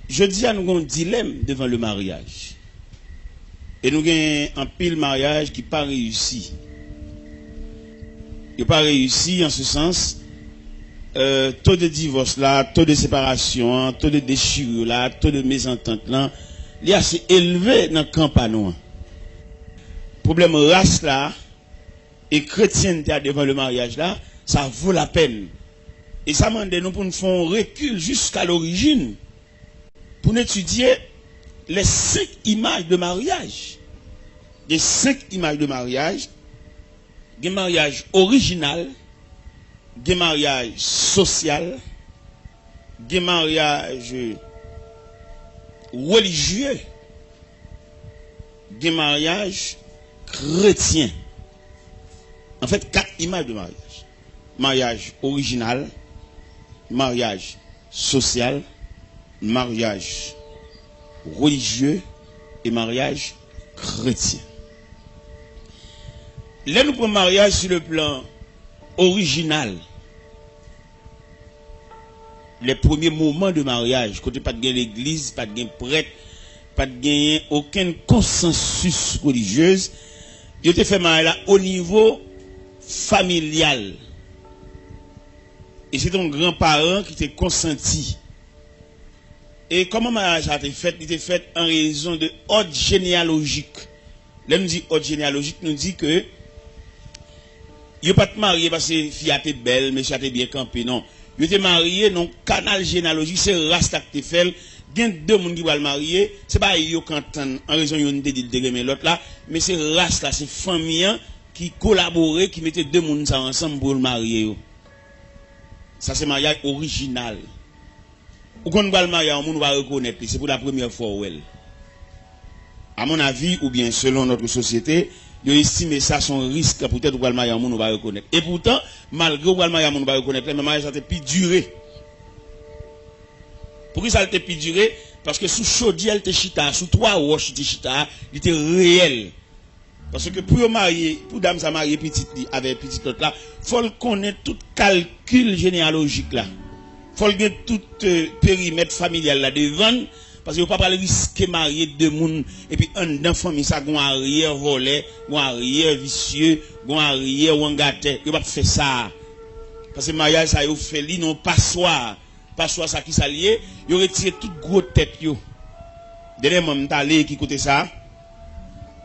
je dis à nous avons un dilemme devant le mariage. Et nous avons un pile mariage qui n'a pas réussi. Il n'a pas réussi en ce sens. Taux de divorce là, taux de séparation, taux de déchirure là, taux de mésentente là, il est assez élevé dans le camp panou. Problème race là, et chrétienté devant le mariage là, ça vaut la peine. Et ça m'a nous pour nous faire un recul jusqu'à l'origine, pour étudier les 5 images de mariage. Les 5 images de mariage, des mariages original, des mariages social, des mariages religieux, des mariages chrétiens. En fait, 4 images de mariage. Mariage original, mariage social, mariage religieux et mariage chrétien. Là, nous prenons mariage sur le plan original. Les premiers moments de mariage, côté pas de l'église, pas de prêtre, pas de aucun consensus religieux, il était fait mariage au niveau familial. Et c'est ton grand-parent qui t'a consenti. Et comment le mariage a été fait? Il était fait en raison de ordre généalogique. Là, nous dit ordre généalogique, nous dit que il n'est pas marié parce que fille a été belle, monsieur a été bien campé, non. Il était marié dans le canal généalogique, c'est Rasta qui fait. Il y a 2 personnes qui vont le marier, ce n'est pas eux qui en raison de de l'autre là, mais c'est Rasta, c'est famille qui collaborait, qui mettait 2 personnes ensemble pour le marier. Ça c'est mariage original. Ou quand on va le marier, on va reconnaître, c'est pour la première fois. À mon avis, ou bien selon notre société, ils estiment ça son risque, peut-être que le mariage, on va reconnaître. Et pourtant, malgré que le mariage, on va reconnaître, le mariage a été plus duré. Pourquoi ça a été plus duré? Parce que sous chaudier, elle était chita, sous 3 roches, elle était chita, il était réel. Parce que pour marier, pour dame ça marier petite avec petite autre là, faut le connaître tout calcul généalogique là. Faut le connaître tout périmètre familial là devant. Parce que vous ne pouvez pas risquer de marier 2 personnes et puis un enfant, mais ça, un arrière volet, un arrière vicieux, un arrière wangaté. Vous ne pouvez pas faire ça. Parce que le mariage, ça, vous fait li, non, passoire. Passoire, ça qui s'allie, vous retirez toute grosse tête. Dernièrement, je suis allé qui côté ça.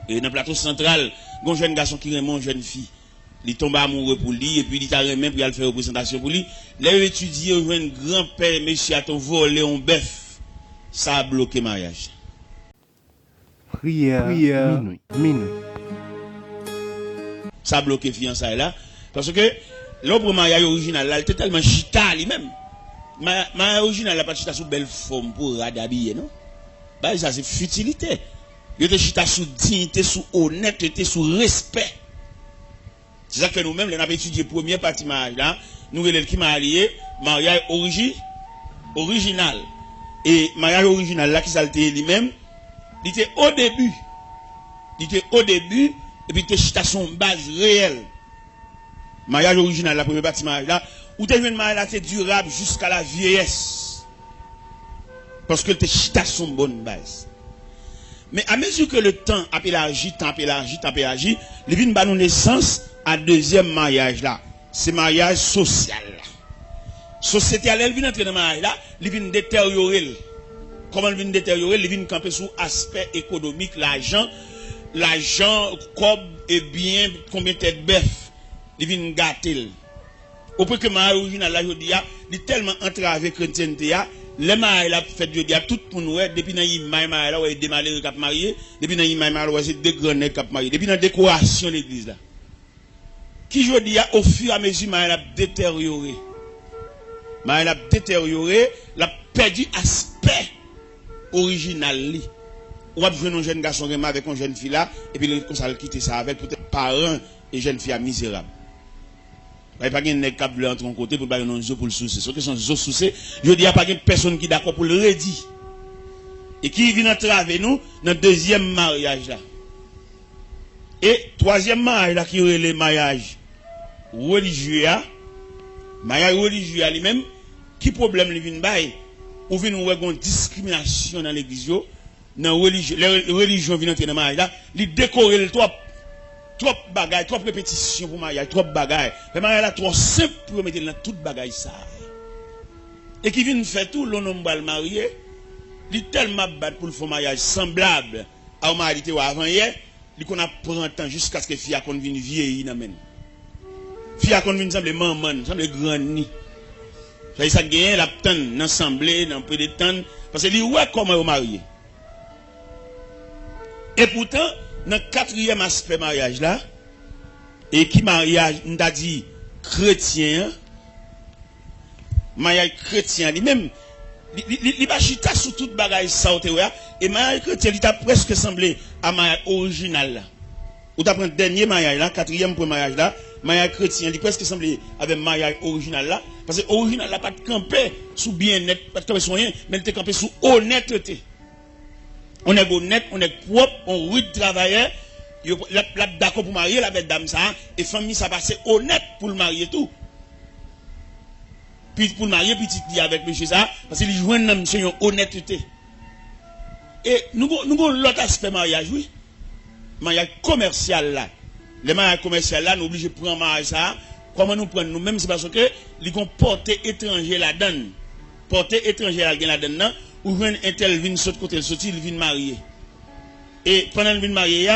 Et dans le plateau central, un jeune garçon qui remet une jeune fille. Il tombe amoureux pour lui, et puis il t'a remis pour aller faire une représentation pour lui. Là, il étudie, il un grand-père, monsieur, a ton volé, un bœuf. Ça a bloqué le mariage. Prière minuit. Ça a bloqué fiançailles là. Parce que l'autre mariage original là, il était tellement chita lui-même. Mariage original là, pas chita sous belle forme pour radhabiller, non? Bah, ça c'est futilité. Il était chita sous dignité, sous honnêteté, sous respect. C'est ça que nous-mêmes, on avons étudié la première partie mariage là. Nous, les qui marié, mariage original. Et mariage original là qui s'alté lui-même, il était au début. Il était au début et puis il était chita son base réelle. Mariage original la première partie mariage là, où tu as un mariage là c'est durable jusqu'à la vieillesse. Parce que il était chita son bonne base. Mais à mesure que le temps a élargi, il vient de nous naissance à deuxième mariage là. C'est mariage social là. Société elle vient entrer dans le mariage là, il vient détériorer. Comment il vient détériorer? Il vient camper sous aspect économique, l'argent, cob et bien, combien de têtes bœuf, il vient gâter. Au point que le mariage original là, je dis, il est tellement entravé chrétienté, le mariage là, fait, je dis, tout le monde, depuis dans le mariage là, il y a des malheureux qui sont mariés, depuis dans le mariage là, c'est des grands qui sont mariés, depuis dans la décoration de l'église là. Qui je dis, au fur et à mesure, le mariage a détérioré. Mais elle a détérioré, elle a perdu l'aspect original. Ou a besoin d'un jeune garçon avec une jeune fille là, et puis il a quitté ça avec peut-être parents et jeune fille misérable. Il n'y a pas de nègre qui entre un côté pour ne pas pour le souci. Ce qui sont les soucis, je dis, il n'y a pas de personne qui est d'accord pour le redire. Et qui vient entraver nous dans le deuxième mariage là. Et troisième mariage là, qui est le mariage religieux. Mariage religieux lui-même, qui problème lui vient bail? ou vient nous voir une discrimination dans l'église, dans les religions viennent entrer dans le mariage là, ils décorent le trop bagaille, trop répétition pour mariage, trop bagaille. Le mariage là trop simple pour mettre dans toute bagaille ça. Et qui vient faire tout l'on va le marier, il tellement battre pour le faire mariage semblable à mariage ou avant hier, il qu'on apprend temps jusqu'à ce que fille qu'on vienne vieillir dans men. Fille qu'on vienne semble maman, semble grand ni. Ça gagne la tante dans l'assemblée, dans peu de temps parce que il ouais comment au marier. Et pourtant dans le quatrième aspect mariage là, et qui mariage, on t'a dit chrétien, mariage chrétien, lui-même, il va chita sur toute bagaille ça, et mariage chrétien, il t'a presque semblé à mariage original là. Ou t'as pris le dernier mariage là, quatrième pour mariage là, mariage chrétien, il presque semblé avec mariage original là, parce que original là, pas de camper sous bien-être, pas de camper sous rien, mais il était campé sous honnêteté. On est honnête, on est propre, on rude travailleur, la d'accord pour marier la belle dame ça, et famille ça passe honnête pour le marier tout. Puis pour le marier, petit dit avec monsieur ça, parce qu'il joue un homme, c'est une honnêteté. Et nous avons l'autre aspect mariage, oui. Mariage commercial là. Le mariage commercial là, nous obligés de prendre mariage ça. Comment nous prenons nous-mêmes, c'est parce que les portées étrangers là-dedans. Portées étrangers là-dedans, ou un tel vient de côté, il vient marier. Et pendant qu'il vient marier,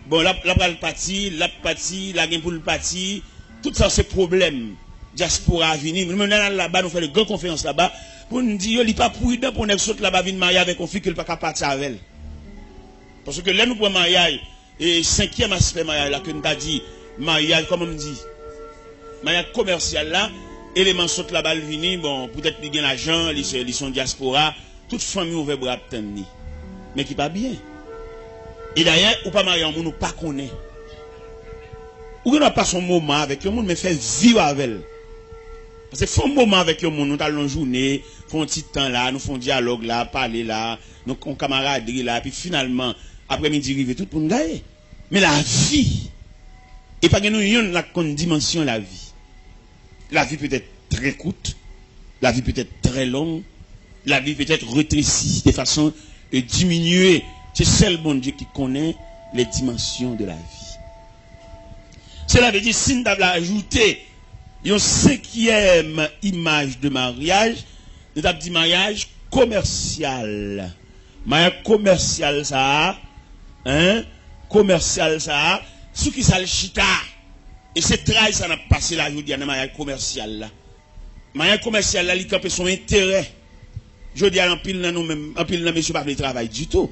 bon, la partie, la gain pour le parti, tout ça c'est problème. Diaspora venir, nous menons là-bas, nous faisons de grandes conférences là-bas, pour nous dire, il n'est pas prudent pour nous sauter là-bas, venir marier avec un fille qu'il ne peut pas partir avec elle. Parce que là, nous prenons mariage, et cinquième aspect mariage là, que nous avons dit, mariage, comme on dit, mariage commercial là, élément saute là-bas, venir, bon, peut-être qu'il y a l'argent, ils sont diaspora, toute famille ouvre bras tenir. Mais qui pas bien. Et d'ailleurs, ou pas marier un monde, ou pas connaît. Ou n'a pas son moment avec un monde, mais fait vivre avec elle. Parce que faut un moment avec un monde, nous allons journée, font un petit temps là, nous font dialogue là, parler là, nous on camaraderie là, puis finalement, après-midi, arrive tout pour nous gagner. Mais la vie, et pas que nous ayons la dimension de la vie. La vie peut être très courte, la vie peut être très longue, la vie peut être rétrécie de façon de diminuer. C'est seul bon Dieu qui connaît les dimensions de la vie. Cela veut dire, si nous avons ajouté une cinquième image de mariage, nous avons dit mariage commercial. Mariage commercial, ça, hein, commercial, ça, ce qui ça le chita. Et c'est très ça n'a passé là, je dis, dans le mariage commercial là. Mariage commercial là, il campe son intérêt. Je dis à un pile dans nous-mêmes, un pile dans monsieur pas de travail du tout.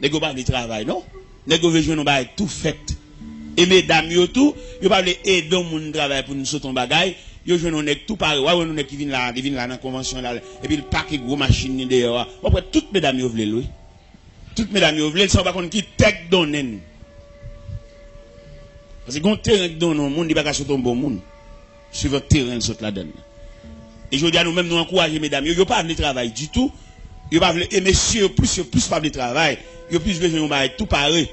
N'est pas de travail, non? N'est pas de travail tout fait. Et mesdames, yo tout, yo pas de aider mon travail pour nous sauter en bagaille. Yo je nous tout pareil. Ouais, nous qui viennent là dans la convention là. Et puis le paquet gros machine dehors. Après toutes mesdames yo veulent, oui. Toutes mesdames yo veulent, ça va contre qui tech donner. Parce que quand terrain donne au monde, il va pas sauter un bon monde. Sur votre terrain saute là-dedans. Et je dis à nous-mêmes, nous encourager mesdames, yo pas de travail du tout. Yo pas et messieurs plus pas de travail. Yo plus besoin de tout pareil.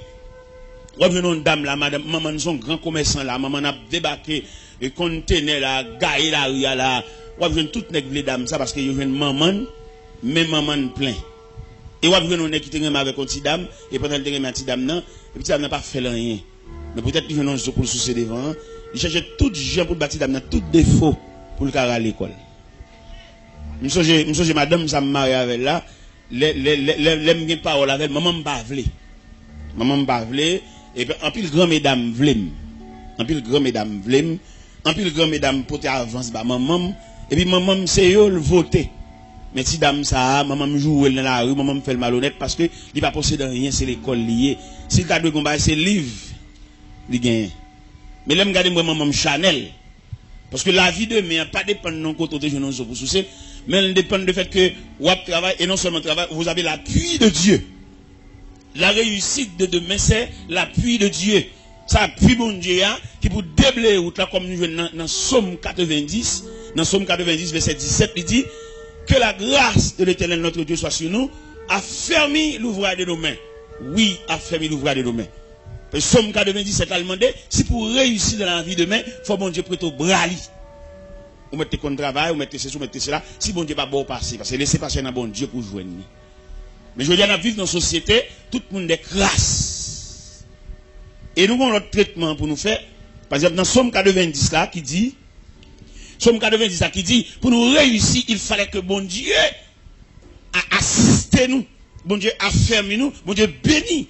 Revenons une dame là, madame, maman son grand commerçant là, maman a débarqué et conteneur là, gaillé la rue là. Revenons toutes les dames ça parce que yo une maman, mais maman plein. Et revenons qui te avec une petite dame et pendant le te une petite dame non, et petite dame n'a pas fait rien. Mais peut-être qu'il vient pour le soucier devant, il cherche tout gens pour bâtir dame tout défaut pour le carrer à l'école. Monsieur madame ça me marie avec là, l'aime bien parole avec maman m'bavle. Maman m'bavle. Et puis, en pile grand mesdames vlem. En pile grand mesdames vlem. En pile grand mesdames pote avance ba maman. Et puis maman c'est yo le voter. Mais si dame ça, maman me joue dans la rue, maman me fait le malhonnête parce que il pas posséder rien, c'est l'école liée. Si t'as de combat c'est livre. Il gagne. Mais là me garder moi maman Chanel. Parce que la vie de demain pas dépend de non côté de nous pour souci, mais elle dépend du fait que vous travaillez et non seulement travail, vous avez l'appui de Dieu. La réussite de demain, c'est l'appui de Dieu. C'est l'appui bon Dieu qui pour déblayer route là, comme nous jouons dans Somme 90. Dans Somme 90, verset 17, il dit que la grâce de l'Éternel notre Dieu soit sur nous, a fermé l'ouvrage de nos mains. Oui, a fermé l'ouvrage de nos mains. Somme 97 a demandé, si pour réussir dans la vie de demain, il faut bon Dieu prêter au bras. Ou mettez contre travail, ou mettez ceci, ou mettez cela. Si bon Dieu pas bon passer, parce que laissez passer dans bon Dieu pour joindre. Mais je veux dire, nous vivons dans une société, tout le monde est crasse. Et nous avons notre traitement pour nous faire. Par exemple, dans Somme 90 là, qui dit, Somme 90 là, qui dit, pour nous réussir, il fallait que bon Dieu assiste nous. Bon Dieu afferme nous. Bon Dieu bénit.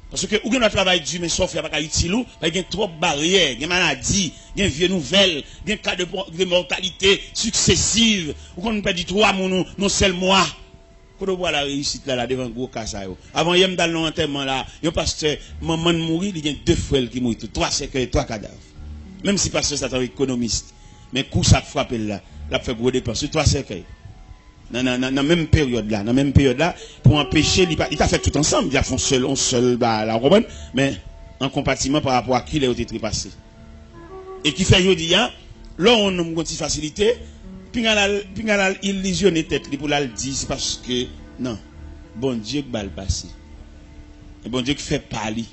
Parce que, ou un travail dur, mais sauf, il n'y a pas utile, il y a trop de barrières, il y a maladies, il y a vieux nouvelles, il y a cas de mortalité successive, ou qu'on ne peut dire 3 mois, non seul mois. Quand on voit la réussite là, devant un gros cas, avant, il y a dans l'enterrement là, il y a un pasteur, maman mourir, il y a 2 frères qui mourent, 3 cercueils, 3 cadavres. Même si pasteur, c'est un économiste, mais coup ça frappe là, là, fait gros dépenses, 3 cercueils. Dans la même période là, pour empêcher, il t'a fait tout ensemble, il a fait seul, la romaine, mais en compartiment par rapport à qui il a été trépassé. Et qui fait aujourd'hui, là, on a une facilité, puis il a illusionné tête pour la dire, c'est parce que, non, bon Dieu qui va le passer. Et bon Dieu qui fait parler.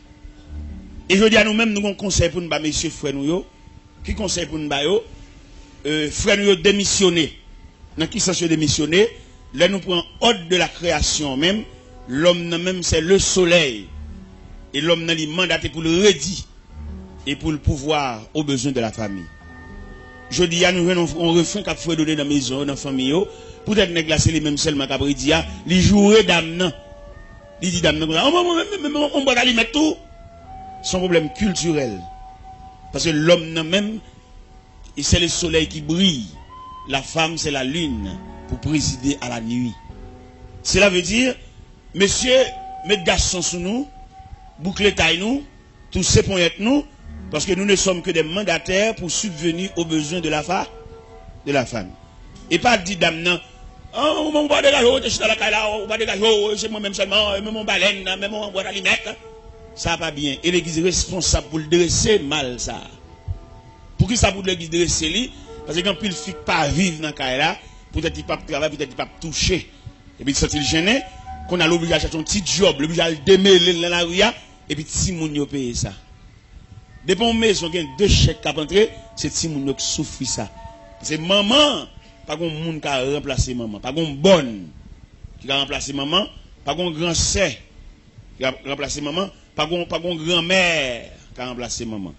Et je dis à nous-mêmes, nous avons un conseil pour nous, messieurs, frères, nous, qui conseille pour nous, frères, nous, démissionner. Dans qui sens démissionner, là nous prenons ordre de la création même, l'homme même c'est le soleil. Et l'homme n'a mandaté pour le redire et pour le pouvoir aux besoins de la famille. Je dis à nous, on refrain qu'à faire donner dans la maison, dans la famille, peut-être néglacer les mêmes seulement qu'à dire, les jouer d'âme. Il dit d'âme, on va aller mettre tout. Son problème culturel. Parce que l'homme même, c'est le soleil qui brille. La femme, c'est la lune pour présider à la nuit. Cela veut dire, messieurs, mettez garçons sous nous, bouclez taille nous, tous ces points nous, parce que nous ne sommes que des mandataires pour subvenir aux besoins de la femme. Et pas dire dame, non, oh, on va dégager, je suis dans la caille là, on va dégager, c'est moi-même seulement, même mon baleine, même mon bois d'alimètre. Ça va pas bien. Et l'église est responsable pour le dresser mal, ça. Pour qui ça pour l'église dresser lui? Parce que quand il ne fait pas vivre dans le cas là, peut-être qu'il ne peut pas travailler, peut-être qu'il ne peut pas toucher. Et puis, il gêné, qu'on a l'obligation de faire un petit job, l'obligation de démêler dans la rue, et puis, si moun yo paye ça. Depuis une maison, il y a 2 chèques qui ont entré, c'est si moun yo qui souffre ça. C'est maman, pas qu'on moun qui a remplacé maman, pas qu'on bonne qui a remplacé maman, pas qu'on grand sœur qui a remplacé maman, pas qu'on grand-mère qui a remplacé maman.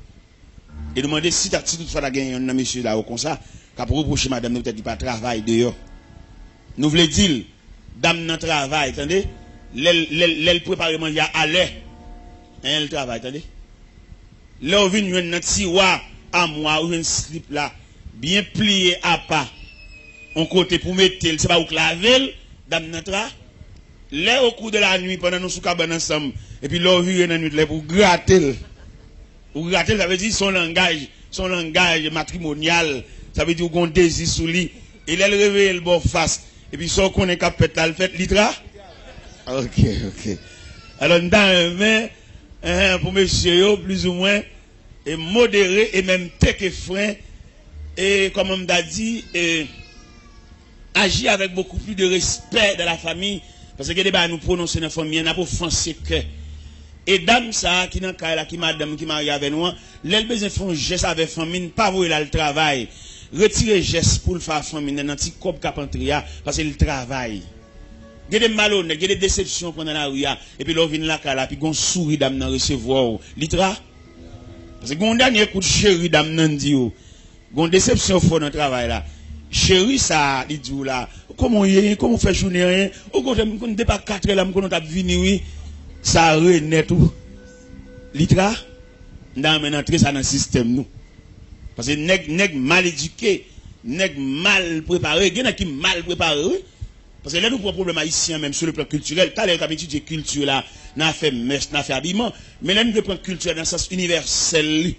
Et demander si toutefois la gagné un monsieur là comme ça, qu'a pour reprocher madame peut-être qu'il pas travail dehors. Nous voulons dire dame dans travail, attendez, l'elle prépare manger à l'heure. Elle travaille, attendez. Là on vient un tiroir à moi ou un slip là, bien plié à pas. On côté pour mettre, c'est pas où claver dame dans travail. Là au cours de la nuit pendant nous sous cabane ensemble et puis là on vient dans nuit là pour gratter. Ou gratter, ça veut dire son langage matrimonial, ça veut dire qu'on désire sous lui. Et là, il réveille le bon face. Et puis, son qu'on est capable de le faire, l'itra. Ok. Alors, dans un pour monsieur, plus ou moins, et modéré, et même tech et frein, et comme on m'a dit, agir avec beaucoup plus de respect dans la famille, parce que des nous prononcer dans la famille, on a pas offensé que. Et dame ça qui dans cas là qui madame qui marie avec nous, l'elle besoin font geste avec famille, pas voir là le travail. Retirer geste pour le faire famille dans petit cop capentria parce que le travail. Il y a des malhonnêtes, il y a des déceptions pendant la rue et puis là vient là là puis gon souris dame dans recevoir litra. Parce que gon dernier coup de chéri dame nan di yo. Gon déception fort dans le travail là. Chéri ça dit là, comment fait journée rien, au côté me pas 4 là me t'a venir oui. Ça renaît tout. Litra, dans entrer ça dans le système nous. Parce que nèg mal éduqué, nèg mal préparé, il y en a qui mal préparé. Parce que là nous avons un problème haïtien même sur le plan culturel. T'as l'air étudié culture là, n'a fait messe, n'a fait habillement, mais là nous devons prendre culture dans le sens universel.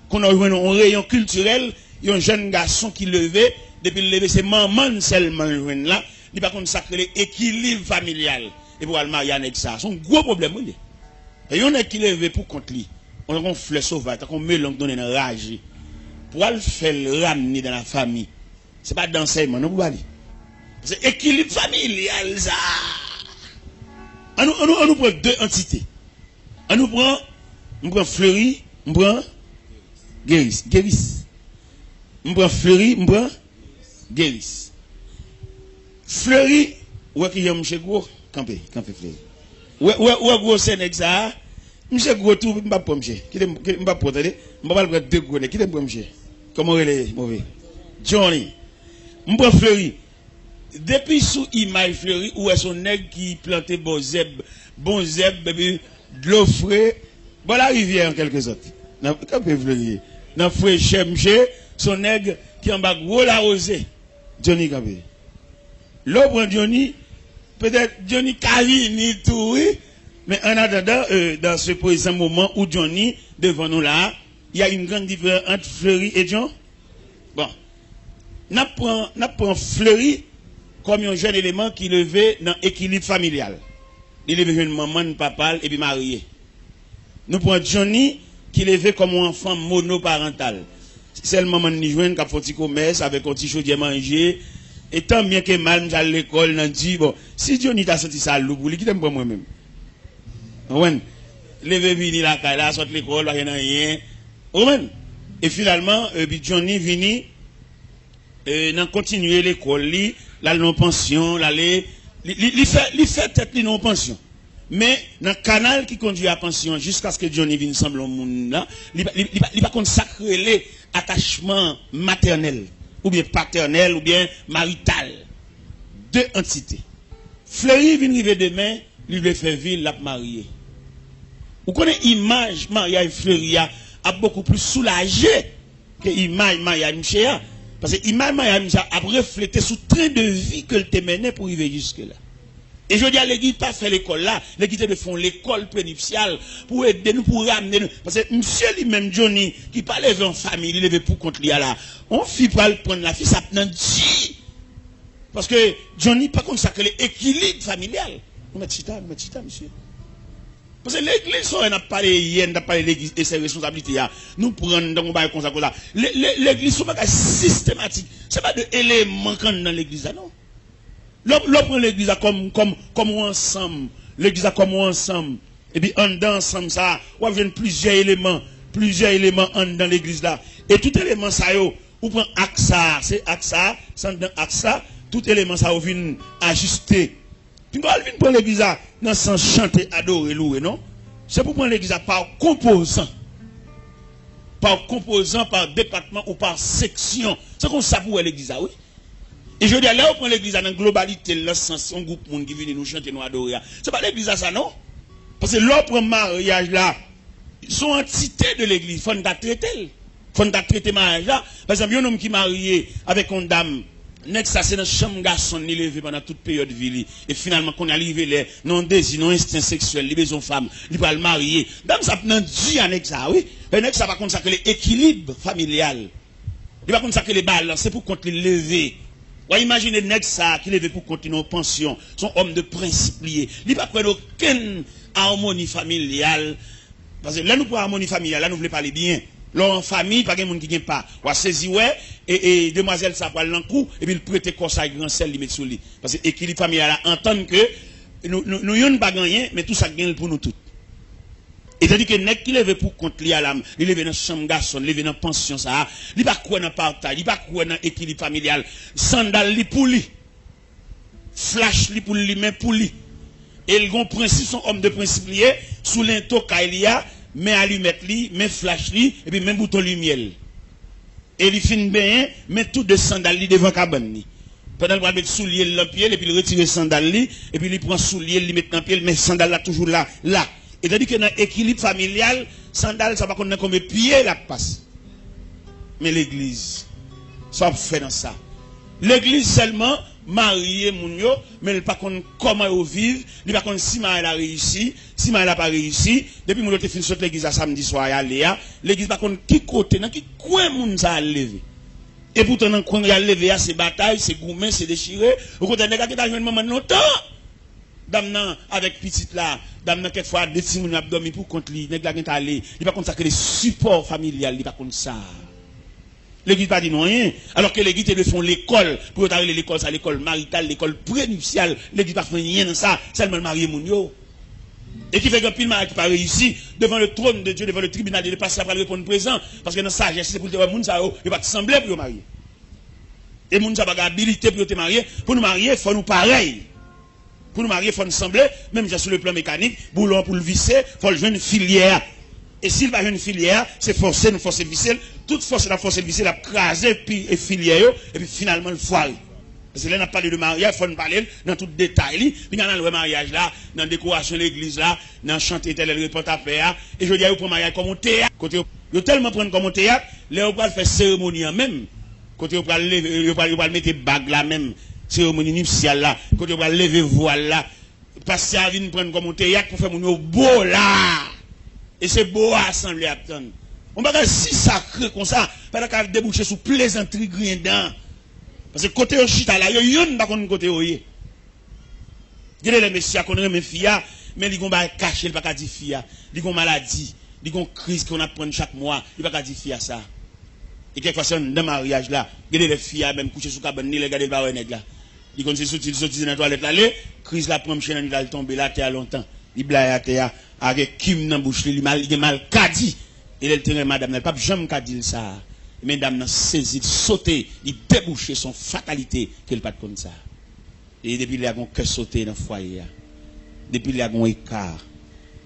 Qu'on a un rayon culturel, il y a un jeune garçon qui levait, depuis le lever c'est maman seulement là, il pas contre sacré équilibre familial. Et pour le mariage avec ça, c'est un gros problème. Et on a qui levé pour contre lui. On a un fleur sauvage, on met l'oncle donné dans rage. Pour le faire le ramener dans la famille. Ce n'est pas d'enseignement, non, vous allez. C'est équilibre familial, ça. On nous prend 2 entités. On nous prend Fleury, on prend Guéris. On prend Fleury, on prend guérisse. Fleury, ouais qui est monsieur gros, campé Fleury. Ouais gros Sénègue ça, monsieur gros tout, m'pas pas monsieur. Qui m'pas pas attendez, m'pas pas deux gros, qui t'aime pas monsieur. Comment elle est mauvais. Johnny, m'pas Fleury. Depuis sous image Fleury, où est son nègre qui plantait bon zèbre, de l'eau frais, bon la rivière en quelque sorte. Dans campé Fleury. Dans fraîcheur monsieur, son nègre qui en bas gros la rosée. Johnny campé. L'eau prend Johnny, peut-être Johnny Kavini tout, oui, mais en attendant, dans ce présent moment où Johnny, devant nous là, il y a une grande différence entre Fleury et John. Bon, n'a pas Fleury comme un jeune élément qui levait dans l'équilibre familial. Il levait une maman, un papa et puis marié. Nous prenons Johnny qui levait comme un enfant monoparental. C'est le moment de nous joindre qui a fait un commerce avec un petit chaudier manger. Et tant bien que mal, à l'école, on dit, bon, si Johnny t'a senti ça, l'eau pour lui, qui t'aime pas moi-même. Ouais. Levé vini la caille, là, sort l'école, rien, rien. Ouais. Et finalement, Johnny vini, n'a continué l'école, là, non pension, là, il fait tête, non pension. Mais, dans le canal qui conduit à pension, jusqu'à ce que Johnny vienne semble au monde, là, il va consacrer les attachements maternels. Ou bien paternel, ou bien marital. Deux entités. Fleury vient arriver demain, lui veut faire ville, l'a marié. Vous connaissez l'image mariage Fleury a beaucoup plus soulagé que l'image mariage Mchéa. Parce que l'image mariage Mchéa a reflété sous train de vie que le mené pour arriver jusque-là. Et je dis à l'église, pas faire l'école là, l'église de font l'école prénuptiale pour aider nous, pour ramener nous. Parce que monsieur lui-même, Johnny, qui parlait en famille, il levait pour contre lui là. On fit pas le prendre la fille, ça prend dit. Parce que Johnny, pas comme ça que l'équilibre familial. Nous mettons chita, monsieur. Parce que l'église, on a parlé hier, on a parlé de l'église et ses responsabilités. Nous prenons dans le comme ça. L'église, c'est pas systématique. Ce n'est pas de éléments dans l'église, non. L'on prend l'église comme ensemble. L'église comme ensemble. Et puis, en dedans ensemble, ça, on vient plusieurs éléments dans l'église là. Et tout élément ça, ou prend AXA, c'est AXA, sans dans AXA, tout élément ça, on vient ajuster. Puis, on vient prendre l'église là, dans le sens chanter, adorer, louer, non? C'est pour prendre l'église là par composant. Par composant, par département ou par section. C'est comme ça pour l'église là, oui. Et je dis, là, on prend l'église dans la globalité, le sens, un groupe de monde qui vient nous chanter, nous adorer. C'est pas l'église à ça, non? Parce que l'autre mariage là, sont entités de l'église, il faut traiter. Il faut traiter mariage là. Par exemple, il y a un homme qui est marié avec une dame, next ça c'est dans chambre garçon, il levé pendant toute période de vie. Et finalement, quand on arrive là, non désir, non instinct sexuel, il besoin femme, il va le marier. Dame, ça prend Dieu avec ça, oui. Mais next ça va consacrer l'équilibre familial. Il va consacrer les balles, c'est pour contre les lever. Ou imaginez next ça qui levé pour continuer en pension, son homme de principe lié. Il ne va pas prendre aucune harmonie familiale. Parce que là, nous pour harmonie familiale, là, nous voulons parler bien. Là, en famille, pas de monde qui ne pas. Ou à saisir, ouais, et demoiselle, ça va l'encou, et puis il prête quoi ça, grand sel, il met sous lui. Parce que l'équilibre familial, entendre que nous n'avons pas gagné, mais tout ça gagne pour nous tous. Et c'est-à-dire que nèg qui lève pour compte li à l'âme, il lève dans chambre garçon, il lève dans pension ça, il pas quoi dans partage, il pas quoi dans équilibre familial, sandal li pour lui. Flash li pour lui mais pour lui. Et le grand principe son homme de principe lié sous l'into kailia, mais allumette li, mais flash li et puis même bouton lumière. Et il fin bien, mais tout de sandal li devant cabane li. Pendant qu'il va mettre soulier dans pied et puis il retire sandal li et puis il prend soulier, il met dans pied, mais sandal là toujours là. Et c'est-à-dire que dans l'équilibre familial, sandal, ça va qu'on a combien de pieds la passe. Mais l'église, ça fait dans ça. L'église seulement, marié mounio, mais elle pas qu'on comment ils vivent, il pas qu'on si elle a réussi, si elle n'a pas réussi, depuis mon autre fin sur l'église à samedi soir à Léa, l'église pas qu'on qui côté, dans qui coin moun ça a levé. Et pourtant dans coin il a levé à ces batailles, c'est gourmand, c'est déchiré, au côté des gars qui t'a joué maman longtemps. Dame avec petite là, dame quelquefois des petits moun a dormi pour contre lui, nèg la gen aller, il pas comme ça que les supports familial, il pas comme ça. L'église pas dit non rien, alors que l'église te font l'école pour t'arriver l'école ça l'école maritale, l'école prénuptiale, l'église pas fait rien dans ça, seulement marié moun yo. Et qui fait que pile mari qui pas réussi devant le trône de Dieu, devant le tribunal de passer après répondre présent parce que dans sagesse c'est pour dire moun ça il va te sembler pour marier. Et moun sa pas habilité pour te marier. Pour nous marier, il faut nous pareil. Pour nous marier, il faut nous sembler, même sur le plan mécanique, boulon pour le visser, il faut le jouer une filière. Et s'il va jouer une filière, c'est forcer, nous forcer le visser. Toute force la force le visser, la craser, puis et filière, et puis finalement le foire. Parce que là, on a parlé de mariage, il faut nous parler dans tout détail. Puis dans le mariage là, dans la décoration de l'église là, dans chanter tel le report à faire. Et je dis, vous prenez mariage comme un théâtre. Côté, vous tellement prendre comme un théâtre, là, vous pouvez faire cérémonie en même. Côté, vous pouvez mettre bague là même, cérémonie nuptiale là. Côté, vous pouvez lever voile là. Parce que ça vient prendre comme un théâtre pour faire mon beau là. Et c'est beau à assembler à attendre. On va faire si sacré comme ça, pas qu'à déboucher sous plaisanterie grindant. Parce que côté au chita là, yon pas qu'on côté au yé. Gade les messieurs qu'on remet fia, mais ils vont pas cacher, ils pas dire fia. Ils ont maladie, ils ont crise qu'on a prendre chaque mois, ils pas dire fia ça. Et quelquefois c'est dans mariage là, gade les filles même coucher sous cabane ni les gade pas honnête là. Ils ont sorti dans la toilette là, crise la prend chaîne il va tomber là terre longtemps. Il blaye à terre avec kim dans bouche, il mal kadi. Et elle terrain madame, elle pas jamais kadi ça. Mesdames n'a saisi, sauté, il débouché son fatalité qu'elle pas comme ça. Et depuis les agons que sauté dans le foyer, depuis les agons écart,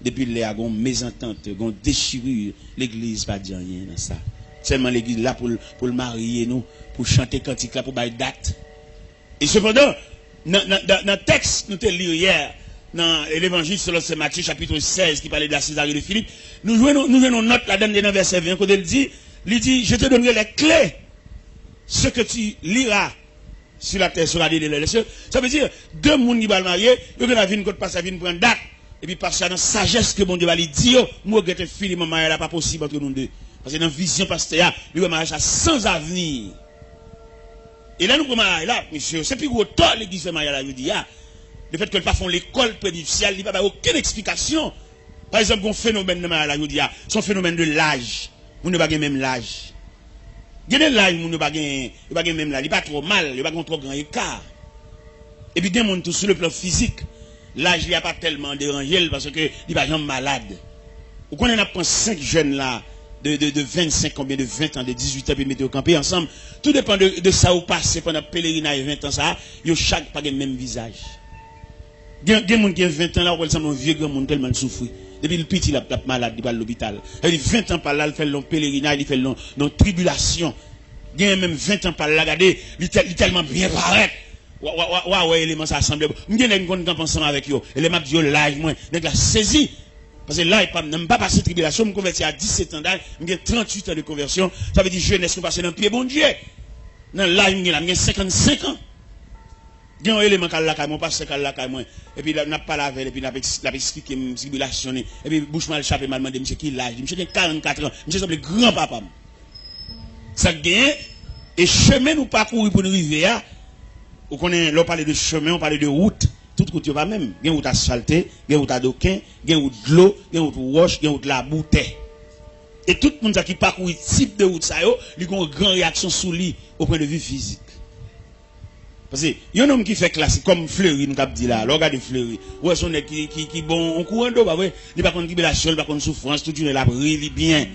depuis les agons mésentente, agons déchirure, l'église pas dit rien dans ça. Seulement l'église là pour le marier nous, pour chanter cantique là pour bailler date. Et cependant, dans le texte nous te lire hier dans l'évangile selon Saint Matthieu chapitre 16 qui parlait de la Césarée de Philippe, nous jouons note là-dedans dans verset 20 quand il dit, je te donnerai les clés, ce que tu liras sur la terre, sur la terre des cieux. Ça veut dire, deux personnes qui vont marier, ils vont venir quand passer, venir prendre date, et puis passer dans la sagesse que bon Dieu va lui dire, moi, je vais fini, mon mariage, pas possible entre nous deux. Parce que dans la vision pasteur, le mariage sans avenir. Et là, nous prenons mariage là, monsieur, c'est plus gros tort l'église fait mariage là, je dis, le fait qu'elle ne fasse l'école prénuptiale, il n'y a pas aucune explication. Par exemple, un phénomène de mariage là, je dis, son phénomène de l'âge. Vous ne pas même l'âge. Il y a des l'âge, vous ne pas même l'âge. Il n'est pas trop mal, il n'est pas trop grand écart. Et puis, il y a des gens tout sur le plan physique. L'âge, il n'y a pas tellement dérangé parce qu'il n'est pas jamais malade. Vous connaissez, on a 5 jeunes là, de 25, combien de 20 ans, de 18 ans, puis mettez au campé ensemble. Tout dépend de ça ou passé pendant le pèlerinage 20 ans, ça, ils ont chaque pas le même visage. Il y a des gens qui ont 20 ans là, où ils sont un vieux grand monde tellement souffrir. Depuis le petit, il a malade, il va à l'hôpital. Il dit 20 ans par là, il fait long pèlerinage, il fait long tribulation. Il y a même 20 ans par là, regardez, il est tellement bien paraître. Ouais, élément ça assemblé. Je suis un camp ensemble avec eux. Et les m'a dit, l'âge, moi, donc la saisie. Parce que là, il n'a pas passé tribulation, je me convertis à 17 ans d'âge, j'ai 38 ans de conversion. Ça veut dire jeunesse, nous passons dans le pied, bon Dieu. Dans l'âge, j'ai 55 ans. Il y a un élément qui est là, mon pasteur qui est là, et puis, on n'a pas lavé, et puis, on a expliqué une tribulation, et puis, bouche mal chapé, m'a demandé, monsieur, qui l'âge? Monsieur, 44 ans, monsieur, semble grand-papa. Ça gagne, et chemin, nous parcourir pour nous arriver à, on connaît, là, on parle de chemin, on parle de route, toute route, il n'y a pas même. Il y a une route asphaltée, il y a une route à doquin, il y a une route de l'eau, il y a une route de roche, il y a une route de la bouteille. Et tout le monde qui parcourt type de route, ça, il y a une grande réaction sous lui, au point de vue physique. Parce que, il y a un homme qui fait classique, comme Fleury, nous avons dit là, regardez Fleury. Ouais, son nez qui bon, on courant d'eau, bah ouais, il pas contre tribulation, il pas contre souffrance, tout une la brille bien.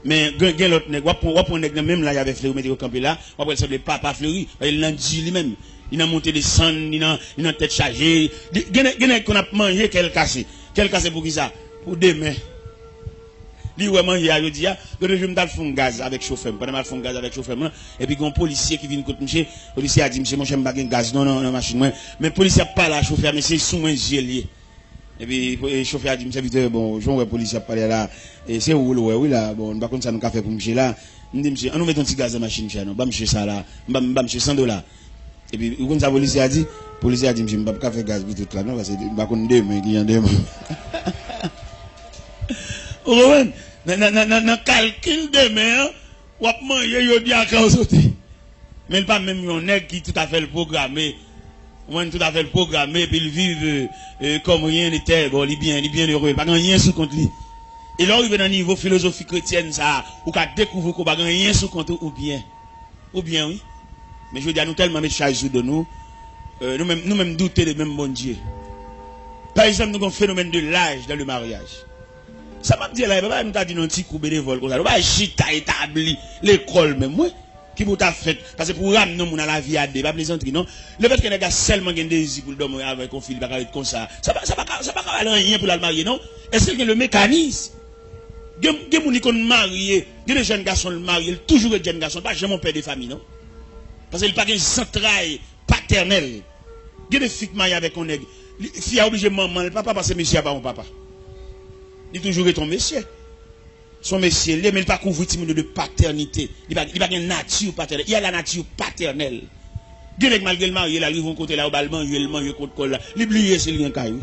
Mais, il y a l'autre nègre, on nègre, même là, il y avait Fleury, mettez au campé là, on va le papa Fleury, il l'a dit lui-même. Il a monté des sangs, il a tête chargée. Il y a qu'on a mangé, quel cassé pour qui ça? Pour demain. Lui, ouais, manger, je dis, je vais me faire un gaz avec chauffeur. Pendant que je fais un gaz avec chauffeur, et puis, il y a un policier qui vient contre monsieur. Le policier a dit, monsieur, moi, je n'aime pas gaz, non, machine. Mais le policier n'a pas la chauffeur, mais c'est sous moi, j'ai. Et puis, le chauffeur a dit, monsieur, vite, bon, je vois le policier parler là. Et c'est où, oui, là, bon, par contre, ça nous a fait pour monsieur là. On dit, monsieur, on nous met un petit gaz dans la machine, monsieur, non, bah, monsieur, ça là, bah, monsieur, $100. Et puis, comme ça, le policier a dit, monsieur, je ne vais pas faire gaz, tout là, non, parce que, je ne vais pas faire vous voyez, dans le calcul de mer, on va manger, on dit à quand sauter. Mais il pas même un nègre qui tout à fait le programmé. On tout à fait le programmé, puis il vit comme rien n'était, bon, il est bien heureux, il pas rien sous compte lui. Et là, il est dans le niveau philosophie chrétienne, ça, ou qu'à découvrir qu'on n'a rien sous compte ou bien. Ou bien, oui. Mais je veux dire, nous tellement mettre charge de nous, nous-mêmes douter de même bon Dieu. Par exemple, nous avons un phénomène de l'âge dans le mariage. Ça m'a dit là, nous avons dit un petit coup bénévole comme ça. Nous avons chita établi l'école même, oui. qui vous t'a fait parce que pour ramener mon à la vie à des pas plaisanterie non le fait que les gars seulement gagne désir pour dormir avec un fil pas être comme ça ça pas rien pour la marier non est-ce que le mécanisme gen moun qui marié gen des jeunes garçons mariés toujours des jeunes garçons pas jamais mon père de famille non parce qu'il pas gagne centrale paternelle gen des filles mariées avec un nègre fille a obligé maman le papa parce que monsieur a pas mon papa il toujours est ton monsieur son monsieur, mais il pas couvrir de paternité. Il pas une nature paternelle. Il y a la nature paternelle. Gèlèk malgré le mari, il arrive au côté là, au bal manger, il mange contre col là. Il oublie c'est lui en caillou.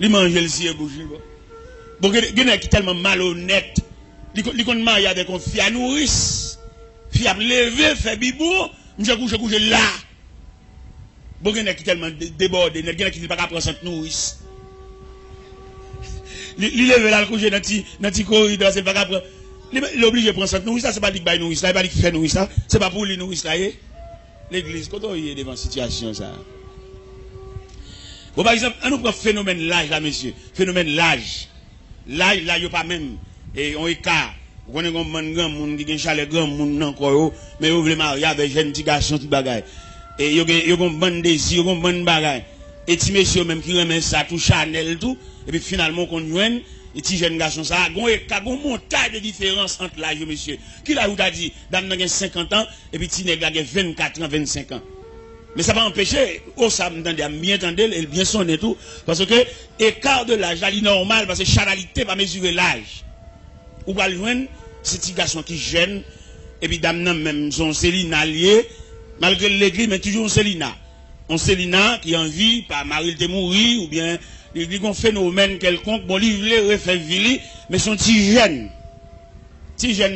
Il mange le ciel bouche. Bon, gèlèk qui tellement malhonnête. Il kon marié avec une fille à nourrice. Fille à lever, fait bibou, m'je couche là. Bon, gèlèk qui tellement débordé, gèlèk qui pas prendre cette nourrice. Il lève là le coucher dans petit corridor c'est pas capable il obligé de prendre cette nourrice ça c'est pas dit bail nourrice là pas dit faire nourrice ça c'est pas pour lui nourrice là l'église quand on est devant situation ça bon par exemple on nous prend phénomène l'âge là monsieur phénomène l'âge là yo pas même et on écart on connaît grand monde qui gagne chalet grand monde encore mais yo veut marier avec jeune petit garçon tout bagaille et yo gon bon désir yo gon bon bagaille et ti monsieur même qui remet ça tout Chanel tout et puis finalement qu'on joigne et ti jeune garçon ça gon montagne de différence entre l'âge monsieur qui là où t'a dit dame n'a 50 ans et puis ti nèg a 24 ans 25 ans mais ça va empêcher ça m'entendait bien entendre et bien sonner tout parce que écart de l'âge là normal parce que charnalité pas mesurer l'âge ou va joindre ce petit garçon qui jeune et puis dame nan même son Célina lié malgré l'église mais toujours Célina on Célina qui a envie par Marie de mourir ou bien il dit qu'on phénomène quelconque bon il voulait refaire vili mais son petit jeune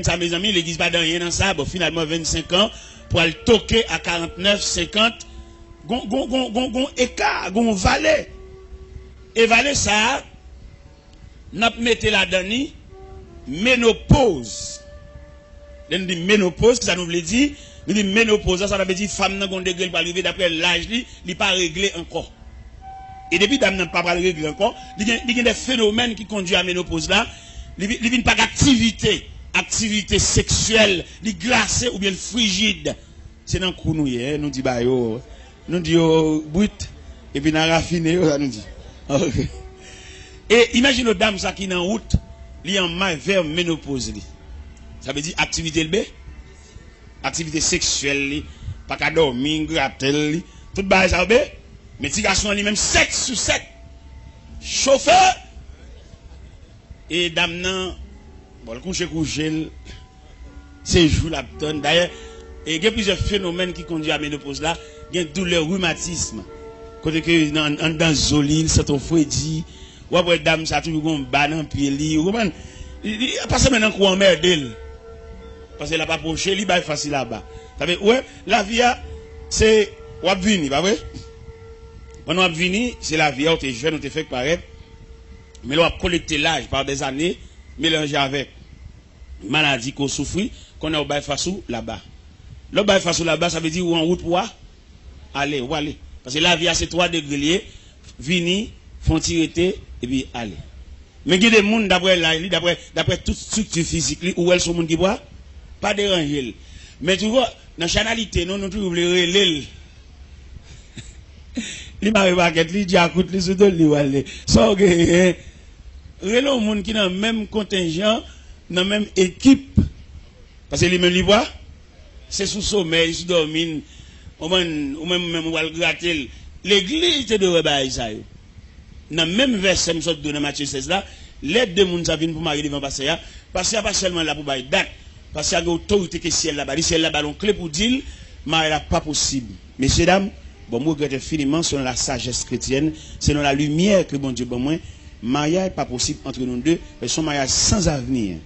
ça mes amis l'église pas dans rien dans ça bon finalement 25 ans pour aller toquer à 49 50 gon écart gon valet et valet ça n'a metté la dani ménopause l'on dit ménopause ça nous veut dire il dit ménopause ça veut dire femme n'a gon degré pas arriver d'après l'âge li pas réglé encore. Et depuis dame n'a pas régler encore, il y a des phénomènes qui conduisent à la ménopause là, il n'y a pas d'activité sexuelle, il glacé ou bien frigide. C'est dans le coup nous dit bah yo, nous dit brut et puis n'a raffiné ça nous dit. Okay. Et imagine une dame ça qui est en route, li en main vers ménopause li. Ça veut dire activité le bé, activité sexuelle li, pas qu'à dormir, gratter tout bail ça bé. Mais si garçon lui-même 7 sur 7 chauffeur et dame nan bon coucher c'est jour la donne d'ailleurs et il y a plusieurs phénomènes qui conduisent à la ménopause là il y a douleur rhumatisme côté que dans zoline c'est ton fouedi ou après dame ça toujours gon banan pied li ou comprendre parce que maintenant quoi emmerde parce que la pas proché li ba facile là-bas ça veut ouais la vie c'est ou venir pas vrai. Quand on a venu, c'est la vie, on est jeune, on est fait paraître. Mais on a collecté l'âge par des années, mélangé avec maladie qu'on souffre, qu'on a au bail face là-bas. Le bail face là-bas, ça veut dire ou en route pour aller, ou aller. Parce que la vie, c'est 3 degrés, venir, font tirer, et puis aller. Mais il y a des gens, d'après toute structure physique, où elles sont les gens qui boivent, pas déranger. Mais tu vois, dans la chanalité, nous trouvons les relais. Il m'a remarqué, il dit à côté, les autres, il so que, relons monde qui dans le même contingent, dans la même équipe, parce que les mêmes libois, c'est sous sommeil, sous dormine, ou même, on va le gratter. L'église te devrait bailler ça. Dans le même verset, dans Matthieu 16 là, les deux monde ça viennent pour marier devant passer là, parce qu'il n'y a pas seulement là pour bailler date, parce qu'il y a une autorité qui est ciel là-bas, ciel là-bas, donc clé pour dire, marier là pas possible. Messieurs, dames, bon, moi, je regrette infiniment selon la sagesse chrétienne, selon la lumière que bon Dieu bon moi, mariage pas possible entre nous deux, mais son mariage sans avenir.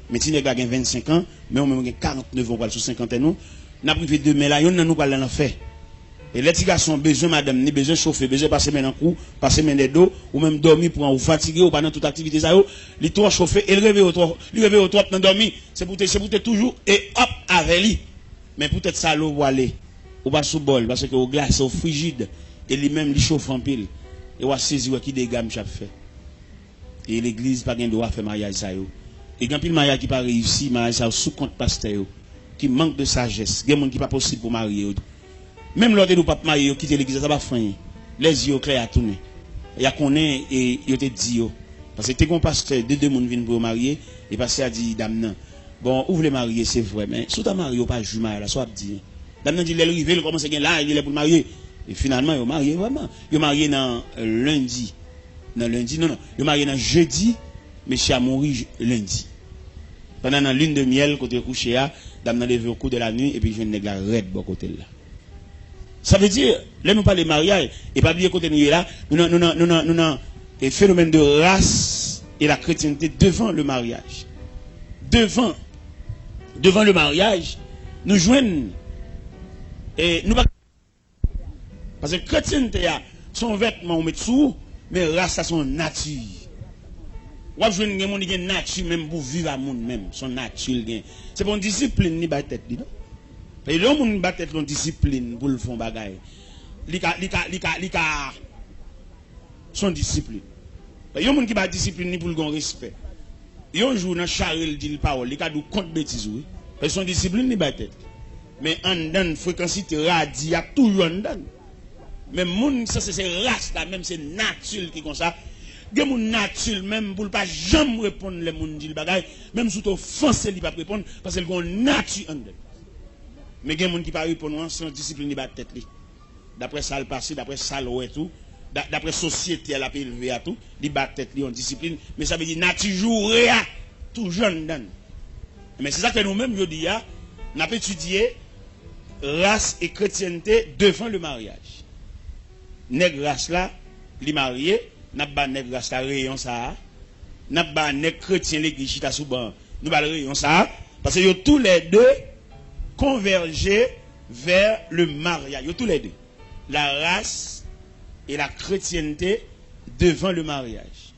Mais si les gars ont 25 ans, mais on même 49 ans, sous 50 ans, nous, n'a privé de mais là, on nous parle dans fait. Et les petits garçons ont besoin, madame, ni besoin de chauffer, besoin de passer main en cou, passer main des dos, ou même dormir pour vous fatiguer, ou pendant toute activité, ça, les trois chauffer, et le réveil au trois, dans dormir, c'est pour te toujours, et hop, avec lui. Mais peut-être ça, l'eau, ou aller. Ou pas sous bol, parce que au glace, au frigide, et lui-même, il chauffe en pile. Et on va saisir qui des gammes chaque fait. Et l'église, pas de droit à faire mariage ça. Et quand il mariage qui pas réussi, mariage ça sous compte pasteur. qui manque de sagesse. Il y a des gens qui pas possible pour marier. Même l'autre nous pas marier, quitter l'église, ça va faire. Les yeux clairs à tourner. Il y a qu'on est et il te dit parce que t'es qu'on pasteur deux monde viennent pour marier et pasteur a dit dame non. Bon, ouvre les marier c'est vrai mais sous ta marié pas jument là soit dit. Dame non dit les rivé commence là il est pour marier et finalement il marié vraiment. Il marié dans lundi. Non lundi non, il marié dans jeudi mais chez a mouru lundi. Pendant la lune de miel côté couché à dame nan levé au cours de la nuit et puis je viens nèg la red bon côté là. Ça veut dire, là nous parlons de mariage, et pas oublier côté nous là, nous avons un phénomène de race et la chrétienté devant le mariage. Devant le mariage, nous joignons, et nous pas, parce que chrétienté a son vêtement on met sous, mais race a son nature. Ou avez des gens qui ont une nature même pour vivre à monde même, son nature. C'est pour une discipline ni ba tête non? Et le monde bat tête l'on discipline pour le fond bagaille. Lika son discipline. Et yon monde qui bat discipline ni pour le gon respect. Yon jour dans charel dit parole, li ka dou compte bêtise oui. Parce son discipline ni bat tête. Mais en dan fréquencité radi a toujours en dan. Même monde ça c'est race là même c'est nature qui comme ça. Gen moun nature même pour pas jamais répondre les monde dit bagaille, même sous offense il pas répondre parce qu'il gon nature en dan. Mais il y a des gens qui ne répondent pas sans discipline de la tête. D'après ça, le passé, d'après ça, le tout. D'après la société, elle a élevé à tout. Ils battent tête, ils ont discipline. Mais ça veut dire, nature tout jeune. Mais c'est ça que nous-mêmes, nous disons, nous avons étudié race et chrétienté devant le mariage. Nègre race là, les mariés, nous avons nègre race là, rayon ça. Nous avons nègre chrétien, l'église, chita sous ban. Nous avons rayon ça. Parce que tous les deux, converger vers le mariage. Tous les deux. La race et la chrétienté devant le mariage.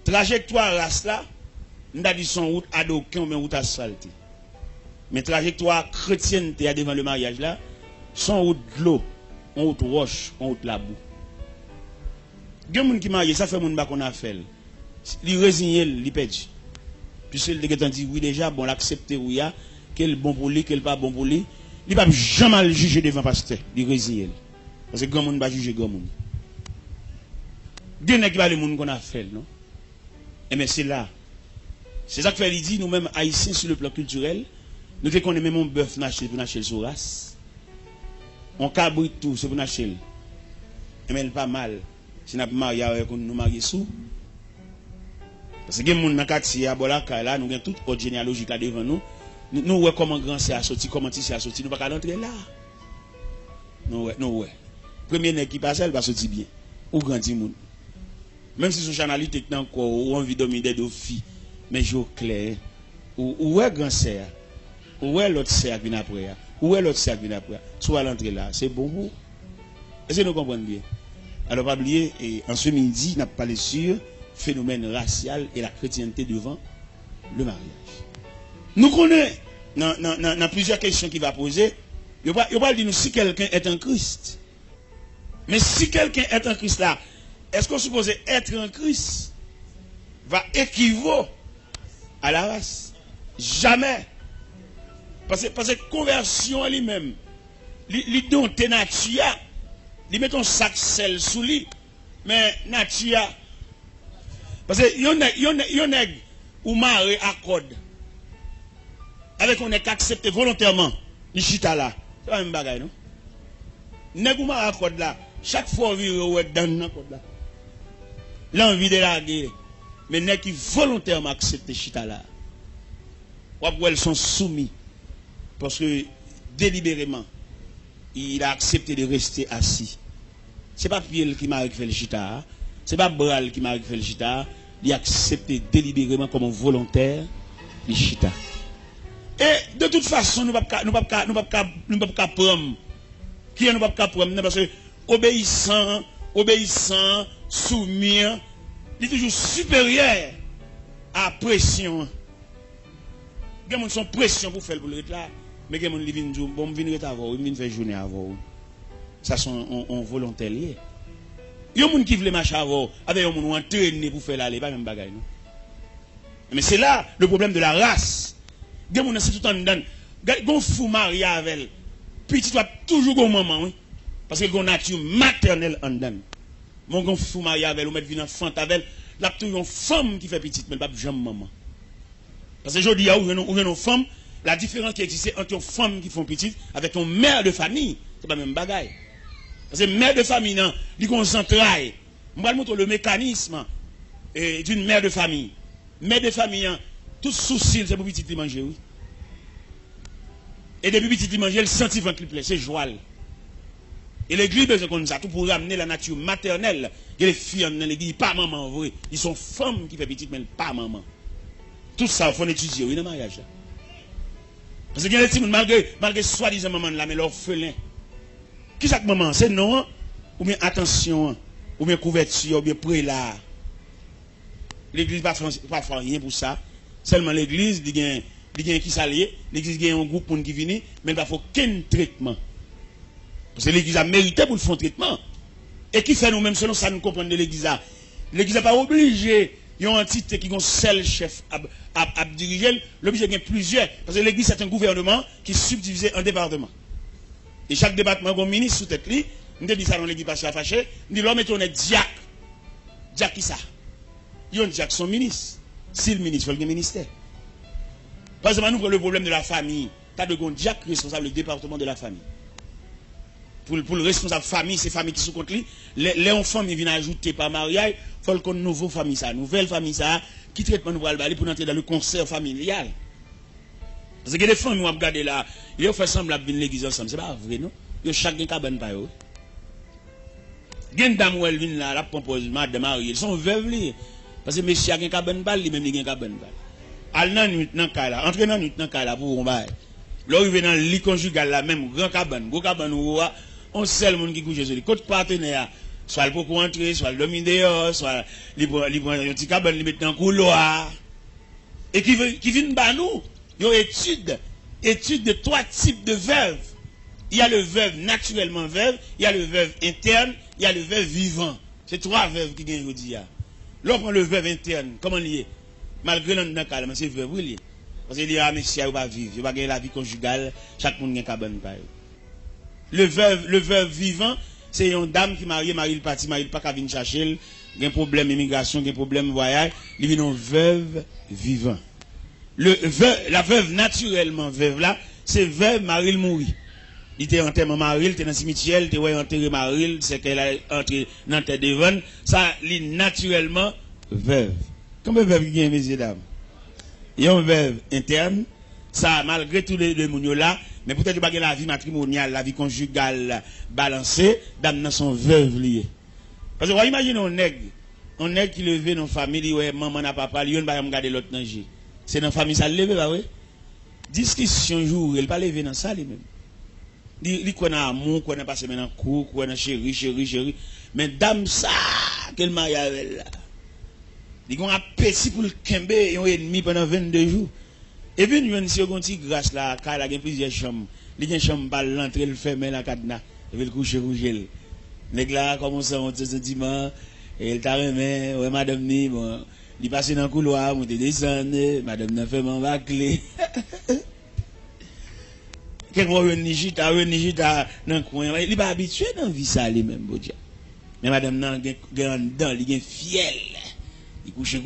Trajectoire race là, nous avons dit son route à d'aucun mais route asphaltée. Mais trajectoire chrétienté devant le mariage là, son route de l'eau, on route roche, on route la boue. Il y a des gens qui marient, ça fait mon bas qu'on a fait. Il résigné, il perdu. Puisque il dit oui déjà, bon l'accepter oui quel bon pour lui, quel pas bon pour lui, il ne va jamais le juger devant le pasteur, il résigne. Parce que grand monde va juger grand monde. Dieu n'est pas le monde qu'on a fait, non? Et mais c'est là. C'est ça que fait, il dit, nous-mêmes, haïtiens sur le plan culturel, nous faisons qu'on est même un bœuf naché pour nacher sur race. On cabrit tout, c'est pour nacher. Et mais pas mal. Si nous avons marié avec nous mariés sous. Parce que les gens dans le quartier, nous avons toute autre généalogie là devant nous. Nous voyons comment grand c'est à sortir, comment petit c'est à sortir, nous ne pouvons pas rentrer là. Nous voyons. Premier nez qui passe, elle va sortir bien. Ou grandi monde. Même si son chanalité est encore, ou envie de dominer des filles, mais je clair. Où est grand c'est? Où est l'autre c'est qui vient après? Où est l'autre c'est qui vient après? Soit l'entrée là, c'est bon pour. Est-ce que nous comprenons bien? Alors, pas oublier, en ce midi, nous avons parlé sur le phénomène racial et la chrétienté devant le mariage. Nous connaissons dans plusieurs questions qu'il va poser. Il va dire si quelqu'un est un Christ. Mais si quelqu'un est un Christ là, est-ce qu'on suppose être un Christ va équivaut à la race? Jamais. Parce que conversion lui-même, lui donne tes nature, lui met ton sac sel sous lui, mais nature. Parce que yon nèg ou maré accorde. Avec on est accepté volontairement, les chita là. C'est pas même bagaille, non? Nèg ou maré accorde là, chaque fois vire ou dans code là. L'envie de la guerre. Mais nèg qui volontairement accepté chita là. Ou elles sont soumis. Parce que délibérément, il a accepté de rester assis. Ce n'est pas Pierre qui m'a fait le chita. Ce n'est pas Bral qui m'a fait le chita. Il a accepté délibérément comme un volontaire le chita. Et de toute façon, nous ne pouvons pas prendre. Qui est nous ne pouvons pas prendre? Parce que obéissant, soumis, il est toujours supérieur à la pression. Il y a son pression pour faire le boulot là. Mais il y a des gens qui viennent dire, bon, je viens faire journée avant. Ça sont volontaires. Il y a des gens qui veulent marcher avant, avec des gens qui ont entraîné pour faire l'aller, pas même bagaille. Mais c'est là le problème de la race. Il y a des gens qui sont tout en dedans. Gon fou marié avec elle. Petit doit toujours gon maman, oui. Parce que gon nature maternelle en dedans. Mon gon fou marié avec elle, ou mettre vin enfant avec elle, là toujours une femme qui fait petite, mais pas jamais maman. Parce que aujourd'hui, il y a une femme, la différence qui existe entre une femme qui font petite avec une mère de famille, c'est pas même bagaille. Parce que mère de famille, non, il concentre. Je vais montrer le mécanisme d'une mère de famille. Mère de famille, tout souci, c'est pour petit manger, oui. Et depuis petit manger, elle sentit ventre plaît, c'est joie. Et l'église besoin comme ça, tout pour ramener la nature maternelle. Et les filles dans l'église, pas maman, vrai. Ils sont femmes qui font petite, mais pas maman. Tout ça, il faut étudier, oui, dans le mariage. Parce que y a des petits, malgré soi-disant maman là, mais l'orphelin. Qui chaque maman? C'est non, ou bien attention, ou bien couverture, ou bien prélat. L'église pas faire rien pour ça. Seulement l'église, il y a qui s'allie, l'église il y a un groupe qui vient, mais il ne faut aucun traitement. Parce que l'église a mérité pour le faire traitement. Et qui fait nous-mêmes, selon ça, nous comprenons de l'église. L'église n'est pas obligée. Il y a une entité qui est un seul chef à diriger. L'obligé il y a plusieurs. Parce que l'église, c'est un gouvernement qui est subdivisé en départements. Et chaque département a un ministre sous tête. On dit ça dans l'église parce qu'il fâché. On dit l'homme est un diacre. Diacre qui ça? Il y a un diacre, son ministre. Si le ministre, il faut le ministère. Par exemple, nous prenons le problème de la famille. Tu as de grands diacres responsables du département de la famille. Pour le responsable famille, c'est famille qui sont contre lui. Les enfants viennent ajouter par mariage, il faut qu'on nouveau famille ça, nouvelle famille ça, qui traitement nous aller pour entrer dans le concert familial. Parce que les femmes nous regardé là, ils ont fait semblant de venir l'église ensemble, c'est pas vrai non? Ils ont chacun cabane par eux. Gen dame ou elle vient là, la propose madame mariée, ils sont veuves li. Parce que monsieur a gen cabane balle, lui même il gen cabane balle. Al nan nuit nan ka là, entre nan nuit nan ka là pour on bail. Là arrivé dans le lit conjugal là même grand cabane, gros cabane ou on seul monde qui couche sur lui. Côté partenaire, soit le pour entrer, soit le dominer dehors, soit il prend un petit cabane, il met dans le couloir. Et qui viennent bas nous, ils ont étude de trois types de veuves. Il y a le veuve naturellement veuve, il y a le veuve interne, il y a le veuve vivant. C'est trois veuves qui gagnent aujourd'hui. Là, on prend le veuve interne, comment il est? Malgré l'on dans le c'est veuve, oui. Parce qu'il dit, ah, monsieur, il va vivre, il va gagner la vie conjugale, chaque monde a un cabane par eux. Le veuve vivant, c'est une dame qui marie le parti, marie le pas qu'à venir chercher, il y a un problème immigration, il y a un problème voyage, il vient une veuve vivant. La veuve naturellement veuve là, c'est veuve marie le mourir. Il était enterré Marie, il était dans le cimetière, il était enterré Marie, c'est qu'elle a entré dans la terre devant, ça, il est naturellement veuve. Combien de veuves il y a, messieurs dames? Il y a une veuve interne, ça, malgré tous les mounions là, mais peut-être que la vie matrimoniale, la vie conjugale balancée, dame dans son veuve lié. Parce que vous imaginez un nègre qui levé dans la famille, ouais, maman n'a pas parlé, il va regarder l'autre nager. C'est dans la famille, ça le levé, bah oui. Discussion jour, il pas levé dans ça lui-même. Il connaît amour, connaît passé maintenant cours, connaît chéri. Mais dame ça, quel mariage avec là. Il a un appétit pour le kembe et un ennemi pendant 22 jours. Et puis, nous avons une petite grâce là, car il y a plusieurs chambres. Il y a une chambre pour l'entrée, le fermer la cadenas, et puis le coucher rouge. Les gars commencent à monter ce dimanche, et il t'a remis, ouais, madame ni, bon, il passe dans le couloir, monte descendre, madame n'a fait mon bâclé. Quelqu'un va Nigita dans le coin, il n'est pas habitué dans la vie ça lui-même, bon Dieu. Mais madame n'a pas dedans, il est fiel, il couche.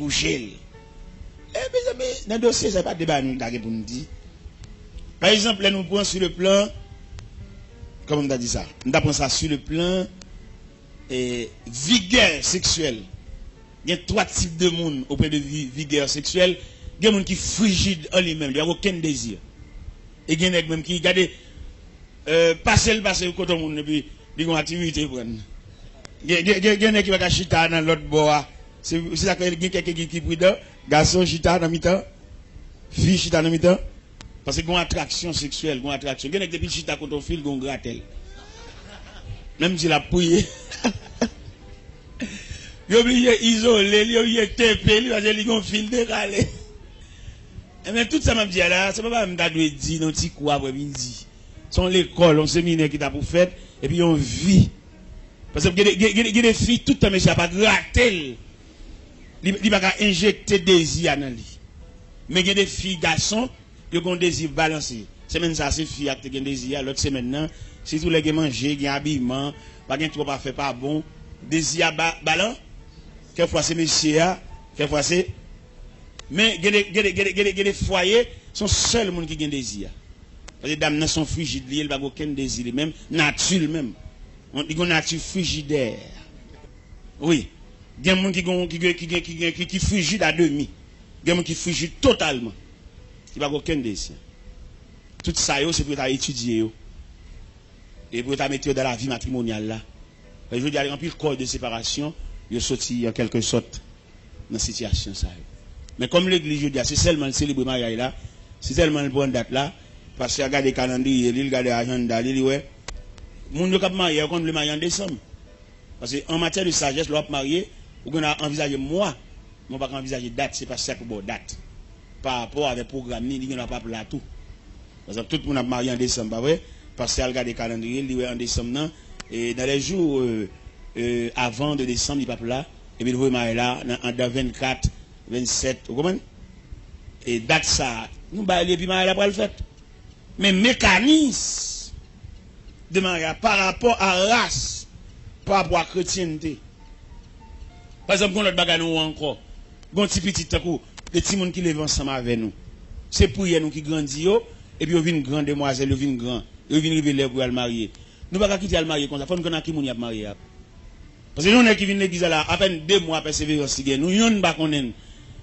Mais dans le dossier, ce n'est pas débat pour nous dire. Par exemple, là, nous prenons sur le plan, comment on a dit ça? Nous prenons ça sur le plan vigueur sexuelle. Il y a trois types de monde auprès de vigueur sexuelle. Il y a des gens qui sont frigides en lui-même, il n'y a aucun désir. Et il y a des gens qui regardent, passer quand on monde, et puis ils ont une activité. Il y a des gens qui vont chita dans l'autre bois. C'est ça qu'il y a quelqu'un qui prie dedans. Garçon chita dans mi-temps, fille chita dans mi-temps. Parce qu'il y a une attraction sexuelle, il y a des gens qui chita contre un fil, ils ont grattel. Même si la prié. Ils ont oublié isolé, ils ont oublié tapé, ils ont fil décalé. Mais tout ça m'a dit là, c'est pas me dire non petit coup après midi. Son l'école, on séminaire qui t'a pour faire et puis on vit. Parce que il y a des filles tout le temps mais ça pas gratter. Il va injecter désir dans lui. Mais il y a des filles garçons qui ont un désir balancé. Semaine ça c'est fille qui a désir, l'autre semaine non, si tous les gens manger, gain habillement, pas gain trop pas fait pas bon, désir ballon. Quelquefois c'est monsieur, quelquefois c'est mais des foyers sont seuls monde qui gain désir. Parce que dames sont frigides, ils pas aucun désir même nature même. On dit qu'on nature frigidaire. Oui. Il y a des gens qui frigide à demi. Il y a des gens qui frigide totalement. Il n'y a aucun désir. Tout ça, c'est pour étudier. Et pour mettre dans la vie matrimoniale. Là. Je veux dire, il y a un corps de séparation. Il est sorti en quelque sorte dans cette situation. Ça. Mais comme l'église, je dis, c'est seulement le célébrer mariage là. C'est seulement le bon date là. Parce qu'il regarde le calendrier, il regarde l'agenda, il dit, ouais. Moun yo kap marié, on le marié en décembre. Parce qu'en matière de sagesse, l'on marié, on a envisagé moi, on pas envisager date, c'est pas ça pour bon date. Par rapport avec le programme, il n'y a pas là tout. Parce que tout le monde a marié en décembre, pas vrai? Parce qu'il regarde le calendrier, il est en décembre, non? Et dans les jours avant de décembre, il n'est pas là. Et puis il va marier là, dans 24, 27, vous comprenez? Et date ça, nous baillons et puis marier là pour le fait. Mais mécanisme de mariage par rapport à race, par rapport à chrétienté. Par exemple, quand notre bagage nous encore, quand petit petit coup, les petits monde qui lèvent ensemble avec nous, c'est pour nous qui grandit, et puis on vient une grande demoiselle, on vient une grande, on vient révéler pour le marier. Nous ne pouvons pas quitter le marier comme ça, il faut qu'on a qui moun y a marié. Parce que nous, qui viennent l'église là, à peine 2 mois persévérance, nous, nous ne pas connaître.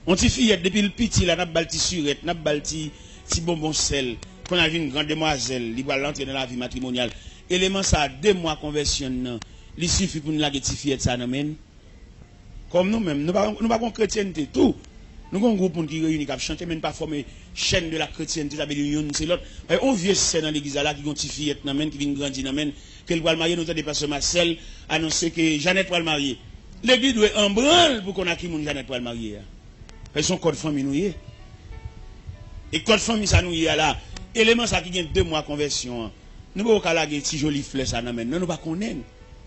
On t'y fille depuis le petit, là, n'a pas balti surette, n'a pas balti petit bonbon sel, qu'on a vu une grande demoiselle, il va l'entrer dans la vie matrimoniale. Élément ça, 2 mois conversion, il suffit pour nous la fillette ça, non, comme nous-mêmes, nous ne pas chrétienté, tout. Nous avons un groupe qui réunit, qui chanter, mais pas former chaîne de la chrétienté, ça veut dire c'est l'autre. On vient dans l'église là, qui ont une fillette, qui vient grandir, qu'elle va le marier, nous avons des personnes Marcel, annoncer que Jeannette va le marier. L'église doit en branle pour qu'on a qui moun Jeannette va le marier. Parce son code famille nous y est. Et code famille ça nous y est là. Élément ça qui gagne 2 mois conversion. Nous ne pouvons pas laguer si joli flèche ça non, nous pas connaître.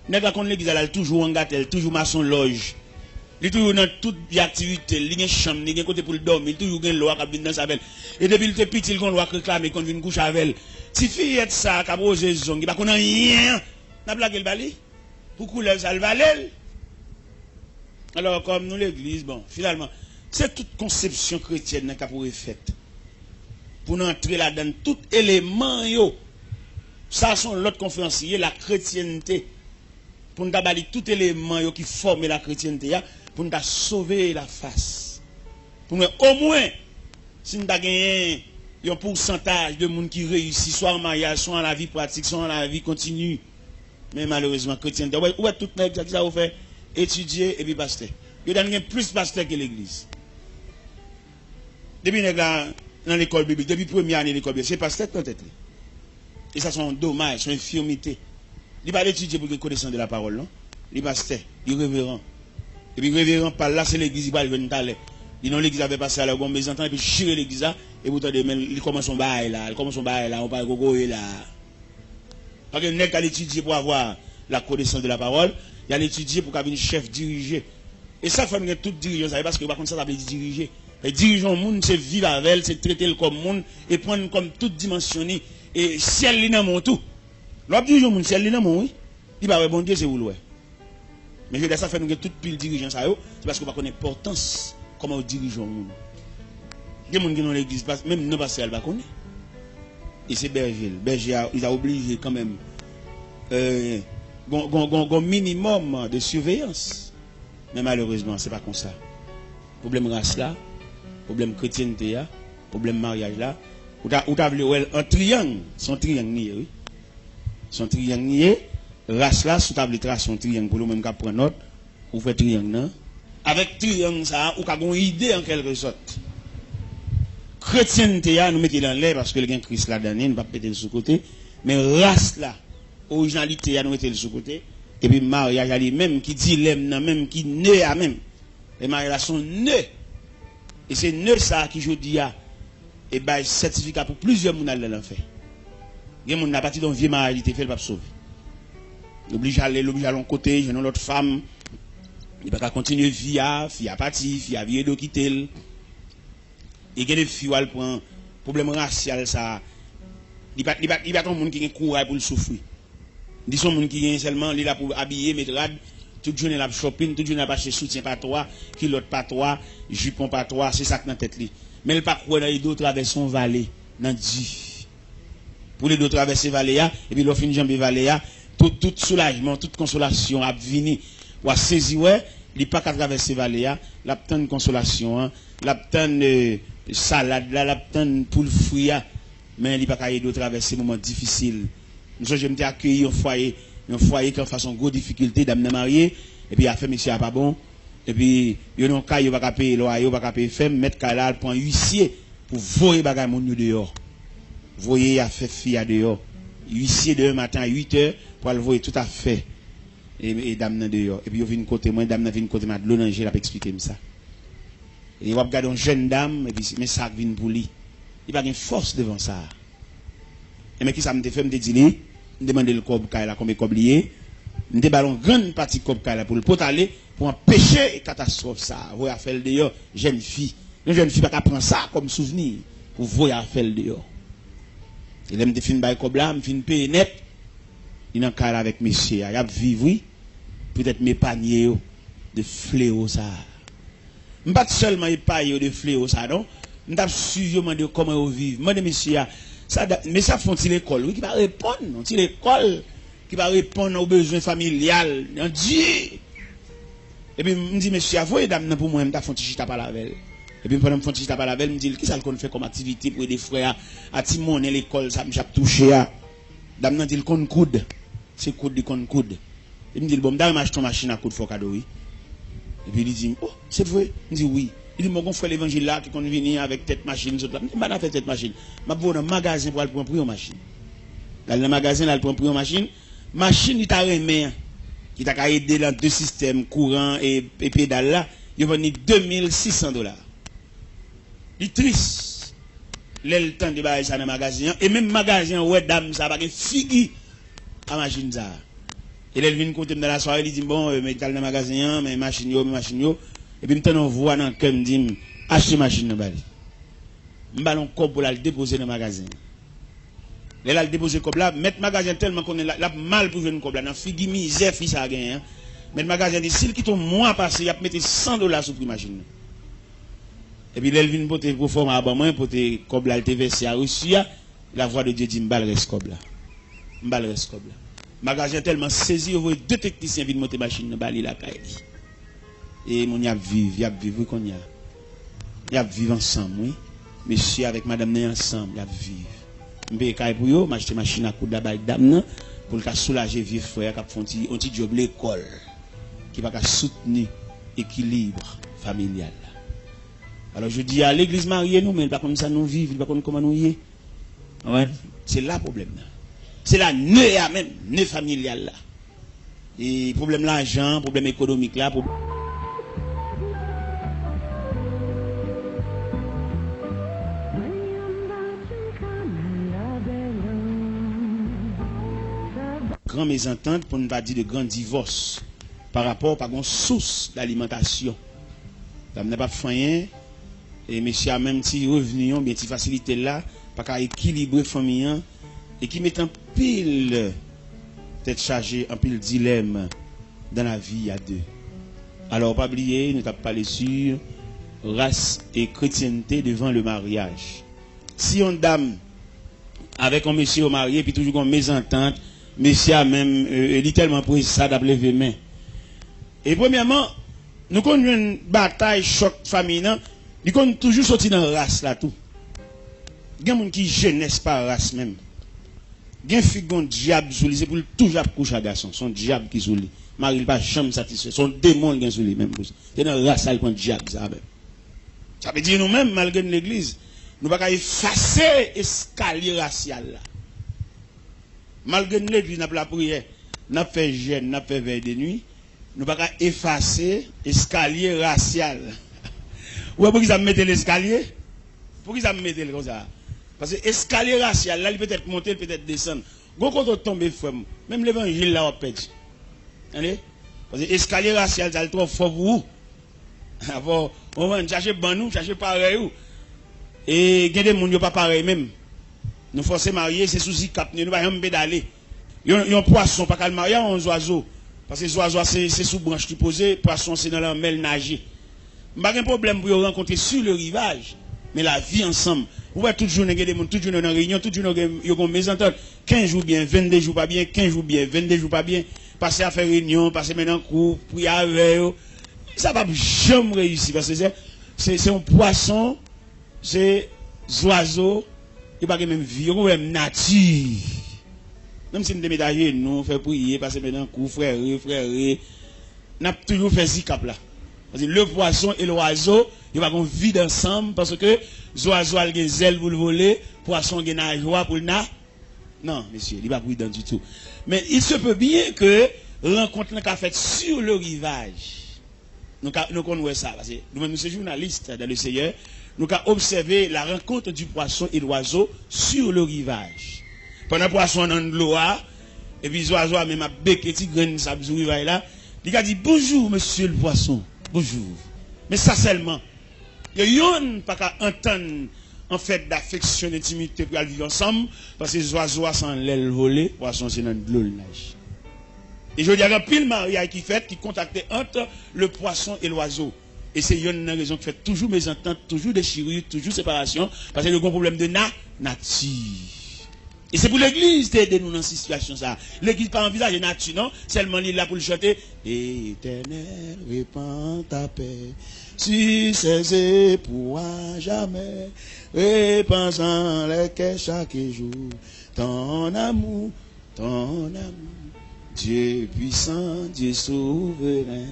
Nous pas connaître l'église là, toujours en gâtel, toujours maçon loge. Il est toujours dans toute activité, il y a une chambre, il y a un côté pour le dormir, il toujours une loi qui vient dans sa belle. Et depuis qu'il est petit, il y a une loi qui réclame qu'on vient coucher avec elle. Si fille est ça, qui a posé zone, qui n'a rien, n'a pas blagué le balai. Pour couler ça le balai. Alors, comme nous l'église, bon, finalement, c'est toute conception chrétienne qui a pour effet. Pour nous entrer là-dedans, tout élément, ça sont l'autre conférencier, la chrétienté. Pour nous balayer tout élément qui forme la chrétienté, pour nous sauver la face. Pour nous, au moins, si nous avons gagné un pourcentage de monde qui réussit, soit en mariage, soit en la vie pratique, soit en la vie continue. Mais malheureusement, chrétienté, où est tout le monde qui ça vous fait étudier et puis pasteur. Il y a plus de pasteurs que l'église. Depuis dans l'école biblique, depuis la première année de l'école biblique, c'est pasteur qui tête. Et ça, c'est un dommage, c'est une infirmité. Il ne va pas étudier pour qu'il connaisse de la parole, non? Il est pasteur, il est révérend. Et puis, révérend, par là, c'est l'église, il va venir d'aller. Il dit, l'église avait passé à la gomme, mais entend, et puis, chirer l'église là, et vous entendez, il commence son bail là, on parle de là. Parce que le nègre a étudié pour avoir la connaissance de la parole, il a étudié pour qu'il chef diriger. Et ça, il faut que tout dirigeant, ça parce que par contre, ça veut dire diriger. Et dirigeant le monde, c'est vivre avec elle, c'est traiter le comme monde, et prendre comme toute dimension, et ciel, il n'a tout. L'autre dirigeant le monde, ciel, il n'a oui. Il va bon Dieu, c'est vous, ouais. Mais je dis ça, fait nous tout pile dirigeant, ça, c'est parce qu'on va connaître l'importance, comment on dirige le monde. Il y a des gens qui sont dans l'église, même nous, parce qu'elle va connaître. Et c'est berger. Berger, il a obligé quand même un minimum de surveillance. Mais malheureusement, ce n'est pas comme ça. Problème race là, problème chrétienté là, problème mariage là. Ou t'as vu un triangle, son triangle nié, oui. Son triangle nié, race là, sous table trace son triangle pour le même cas prendre note, ou fait triangle non. Avec triangle ça, ou qu'a une idée en quelque sorte. Chrétienté là, nous mettons dans l'air parce que le gain Christ là dedans, nous pas péter le sous côté, mais race là, originalité là, nous mettons le sous côté. Et puis mariage à lui-même qui dit l'aime même qui naît à même. Les mariages sont nés. Et c'est né ça qui je dis à et ben certificat pour plusieurs moun dans l'enfer. Il y a moun n'a parti d'un vieux mariage il fait pas sauver. L'oblige à aller côté, j'ai l'autre femme. Il pas continuer via parti, via vie de quitter. Et il y a des filles qui prend problème racial ça Il pas ton monde qui a courage pour le souffrir. Il son monde qui est seulement là pour habiller, mettre rad, toute journée la shopping, toute journée la acheter soutien pas toi, culotte pas toi, jupon pas toi, c'est ça que dans tête li. Mais il pas croire dans les deux traverser son vallée, dans Dieu. Pour les deux traverser vallée et puis l'offre une jambe vallée tout soulagement, toute consolation a venir ou a saisi ouais, il pas qu'à traverser vallée la petite consolation, la petite salade là, la petite poule fruit mais il pas qu'à aider traverser moment difficile. Nous je me accueillir un foyer qui en façon gros difficulté d'amener marié et puis a fait monsieur a pas bon et puis yo non cas yo pas payer loyer, pas payer femme mettre là prend huissier pour voyer bagay moun dehors. Voyer a fait fille dehors. Huissier de matin à 8h pour le voyer tout à fait et dame dehors et puis yo vinn côté moi dame vinn côté ma de l'onanger l'a expliquer me ça. Et on regarde une jeune dame et puis mais ça vinn pour lui. Il pas une force devant ça. Et mais qui ça me fait me dire me demander le cob là comme cob lié me ballon grande partie cob là pour le potaler pour empêcher catastrophe ça voya faire dehors jeune fille une jeune fille pas prendre ça comme souvenir pour voya faire dehors et là me fin bail cob là me fin payer net il en cas avec monsieur il a vivre oui peut-être mes paniers de fléau ça pas seulement épaille de fléau ça non m't'a suivi demander comment vivre moi de monsieur ça, mais ça font-ils l'école, oui, qui va répondre, non, l'école, qui va répondre aux besoins familiales, non, Dieu. Et puis, me dit, monsieur, avouez, dame, pour moi, m'ta font chita par la veille. Et puis, pendant me font chita par la veille, me dit, qui ça qu'on fait comme activité pour aider frères, à timoner l'école, ça m'cha touché, à. Dame, dit, le con coude, c'est coude du con coude. Et me dit, bon, dame, m'achète ton machine à coude, faut cadeau, oui. Et puis, il dit, oh, c'est vrai, me dit, oui. Il dit, mon frère l'évangile là, qui compte venir avec tête machine, je ne pas faire tête machine. Je vais dans le magasin pour aller prendre une machine. Dans le magasin, il prend une machine. Machine, il t'a remis, qui t'a aidé dans deux systèmes, courant et pédale là, il va venir $2600. Il est triste. Le temps de bailler ça dans le magasin. Et même magasin, ouais, dame, ça va pas figu à machine ça. Et là, il vient côté dans la soirée, il dit, bon, mais dans le magasin, mais machine yo. Et puis, maintenant, on voit dans le cœur, me dit, achetez machine dans Bali. Je vais un cob pour la déposer dans le magasin. Là, le déposer cob là, mettre le magasin tellement qu'on est là, mal pour jouer une cob là, dans figu misère, fils à gagner. Mais le magasin dit, s'il quitte un mois passé, il a mis $100 sur la machine. Et puis, là, il vient pour te former à moi, pour te cob là, il te verser à Russie, la voix de Dieu dit, m'bal reste cob là. M'bal reste cob là. Le magasin tellement saisi, il y a deux techniciens qui viennent monter la machine dans Bali là, et mon y a vivre, oui qu'on y a. Y a vivre ensemble, oui. Monsieur avec madame né ensemble, y a vivre. M'be kay pour yo, m'acheter machine à coude la balle dame pour le soulager vieux frère qui font un petit job l'école qui va soutenir l'équilibre familial. Alors je dis à l'église mariée nous mais pas comme ça nous vivre, pas comme comment nous y est. Ouais, c'est là problème là. C'est là nœud même, nœud familial là. Et problème l'argent, problème économique là, grand mésentente pour ne pas dire de grand divorce par rapport à une source d'alimentation. Ça n'a pas fait et monsieur a même petit revenu, bien petit facilité là, pour équilibrer famille et qui met en pile tête chargée, en pile dilemme dans la vie à deux. Alors pas oublier, nous avons parlé sur race et chrétienté devant le mariage. Si on dame avec un monsieur marié puis toujours une mésentente, monsieur a même littéralement pris ça d'appeler les mains. Et premièrement, nous connaissons une bataille choc famille, nous connaissons toujours sorti dans la race là tout. Il y a des gens qui jeunesse par race même. Il y a un diable sous lui, c'est pour toujours coucher à garçon, son diable qui sous lui. Marie pas jamais satisfait, son démon qui sous lui même. C'est dans la race là qu'on diable ça même. Ça veut dire nous-mêmes malgré l'église, nous ne pouvons pas effacer l'escalier racial là. Malgré l'église, nous avons la prière, nous avons fait jeûne, nous avons fait veille de nuit, nous ne pouvons pas effacer l'escalier racial. Ou pourquoi ils ont mis l'escalier? Pourquoi ils ont mis comme ça? Parce que l'escalier racial, là, il peut être monté, il peut être descendre. Quand on tombe, même l'évangile là, on pète. Parce que l'escalier racial, ça le trop fort pour vous. On va chercher ban nous, chercher pareil. Et il y a des gens qui ne sont pas pareil même. Nous forcer marier, c'est sous zikap, nous pas même pédaler. Yon poisson, pas qu'à le marier, on oiseau. Parce que les oiseaux, c'est sous branche qui posent, poisson, c'est dans la mer nager. Pas de problème pour rencontrer sur le rivage, mais la vie ensemble. Vous voyez, toute journée, des gens, toute journée dans réunion, toute journée, ils ont mésentente. 15 jours bien, 22 jours pas bien, 15 jours bien, 22 jours pas bien. Passer à faire réunion, passer maintenant cours, prier avec eux. Ça va jamais réussir parce que c'est un poisson, c'est des oiseaux, il n'y a pas même vie, il y a même nature. Même si nous sommes médaillés, nous faisons prier, passer maintenant cours, frère, nous avons toujours fait zikap là. Parce que le poisson et l'oiseau, ils vont vivre ensemble parce que l'oiseau a des ailes pour le voler, le poisson a des nageoires pour le nager. Non, monsieur, il n'est pas prudent du tout. Mais il se peut bien que rencontre qu'a fait sur le rivage. Nous connaissons ça. Parce que nous sommes journalistes dans le Seigneur. Nous avons observé la rencontre du poisson et de l'oiseau sur le rivage. Pendant le poisson dans l'eau, et puis l'oiseau a même un bec et petit grain sur le rivage là. Il a dit bonjour, monsieur le poisson. Bonjour. Mais ça seulement. Il y a pas qu'à entendre en fait d'affection, d'intimité pour vivre ensemble, parce que les oiseaux sont l'aile volée, poisson c'est dans l'eau nage. Et je dis il y a un pile mariage qui fait, qui contacte entre le poisson et l'oiseau. Et c'est une raison qui fait toujours mésentente, toujours déchirure, toujours séparation, parce que le grand problème de nature. Et c'est pour l'église d'aider nous dans cette situation ça. L'église pas envisager nature, non? Seulement il est là pour le chanter. Éternel, répands ta paix sur ses époux à jamais. Répands en les cœurs chaque jour. Ton amour, ton amour. Dieu puissant, Dieu souverain.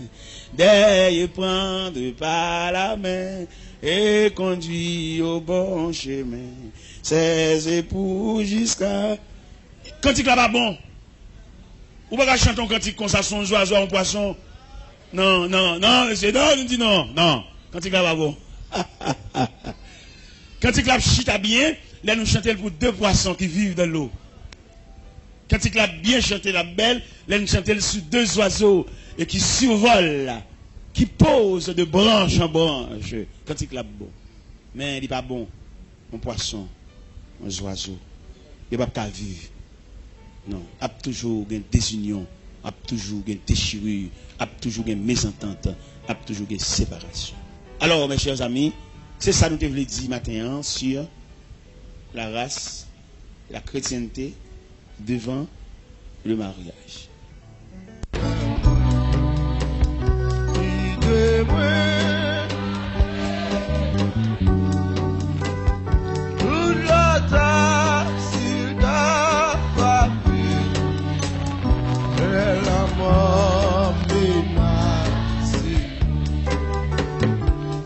D'ailleurs prendre par la main et conduire au bon chemin. Ses époux jusqu'à... Cantique là pas bon. Ou pas chanter un cantique comme ça, son oiseau, un poisson. Non, c'est non, nous dit non. Cantique là pas bon. Cantique là chita bien, là nous chantons pour deux poissons qui vivent dans l'eau. Cantique là bien chanté la belle, là nous chantons sur deux oiseaux et qui survolent, qui posent de branche en branche. Cantique là bon. Mais il n'est pas bon. Un poisson. Un oiseau, il ne va pas vivre. Non, il y a toujours une désunion, il y a toujours une déchirure, il y a toujours une mésentente, il y a toujours une séparation. Alors, mes chers amis, c'est ça que nous devons dire matin sur la race, la chrétienté devant le mariage.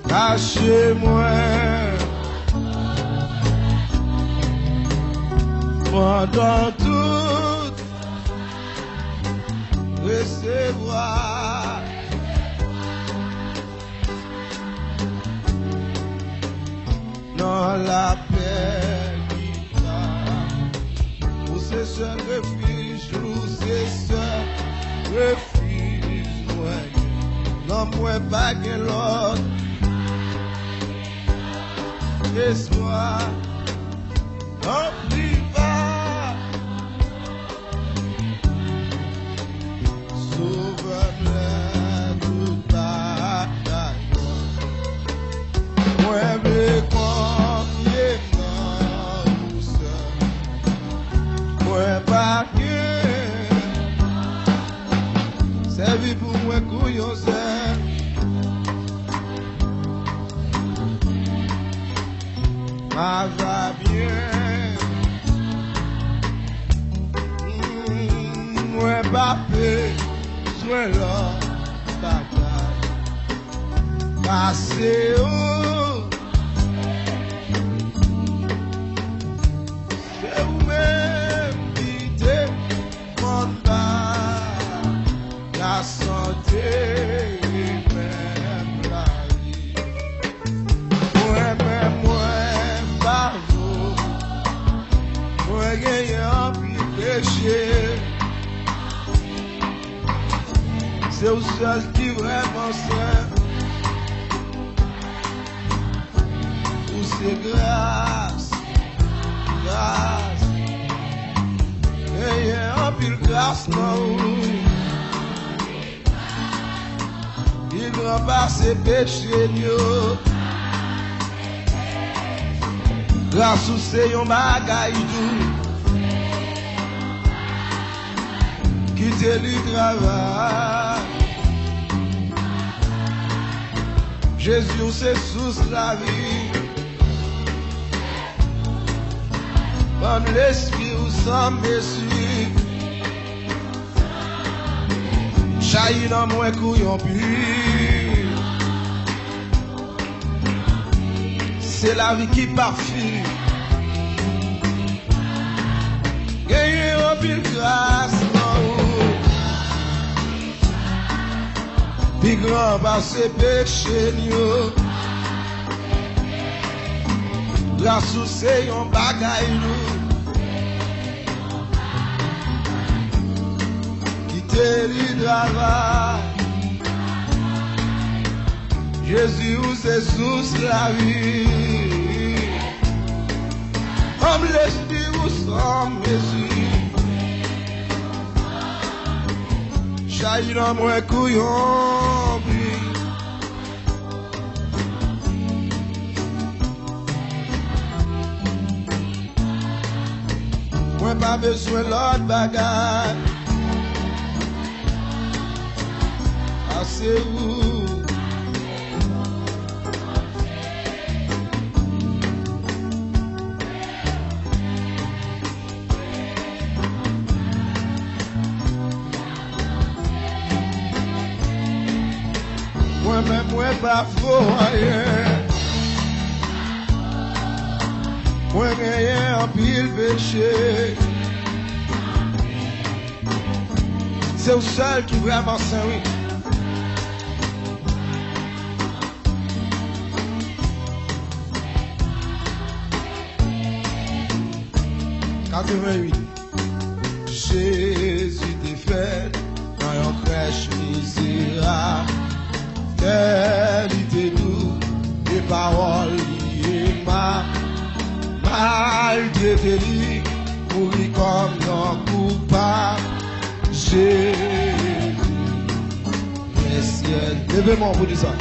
Cachez-moi pendant tout recevoir dans la paix qui t'a pour ce seul refuge, pour ce seul refuge, non moi pas que l'autre. Laisse-moi n'oublie pas, sauve-moi toute bataille. Moi me confier dans douceur, moi pas que servi pour moi couillon c'est. Va bien, moi pas besoin là, bataille, passer c'est vous-même qui demande la santé. C'est au seul qui vraiment sait où c'est grâce grâce non. Il remplace ses péchés nous. Grâce ou c'est un bagay doux qui te lui travaille. Jésus c'est sous la vie. Par l'esprit ou sans messie. Chahi dans moins couillon plus. C'est la vie qui parfume. Gagner en pile grâce, non. Puis grand par ses péchés, nous. Grâce ou c'est un bagay, nous. Qui te lui travaille. Jésus ou c'est sous la vie. Comme l'esprit ou sans mesure. Chahi dans moins couillon. Moi pas besoin l'autre bagage. Assez vous. Moi-même, moi pas faux rien. Moi rien en pile péché. C'est le seul qui vraiment saint, oui. Jésus t'est fait dans une crèche misérable. Qualité doux, des paroles liées mal traité, mourir comme un coupable. Jésus, précieux, levez-moi pour dire ça.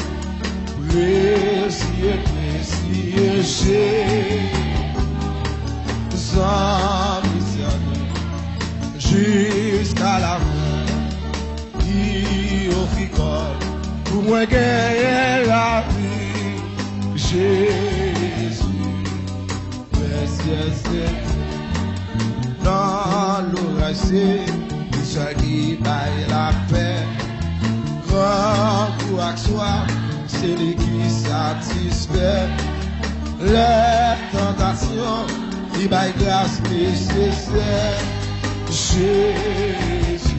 Précieux, précieux, Jésus, sans miséricorde, jusqu'à la fin, qui offrit corps. Pour moi gagner la vie, Jésus, précieux, dans l'orage, c'est celui qui baille la paix. Grand courage soit, c'est lui qui satisfait les tentations, il baille grâce nécessaire. Jésus,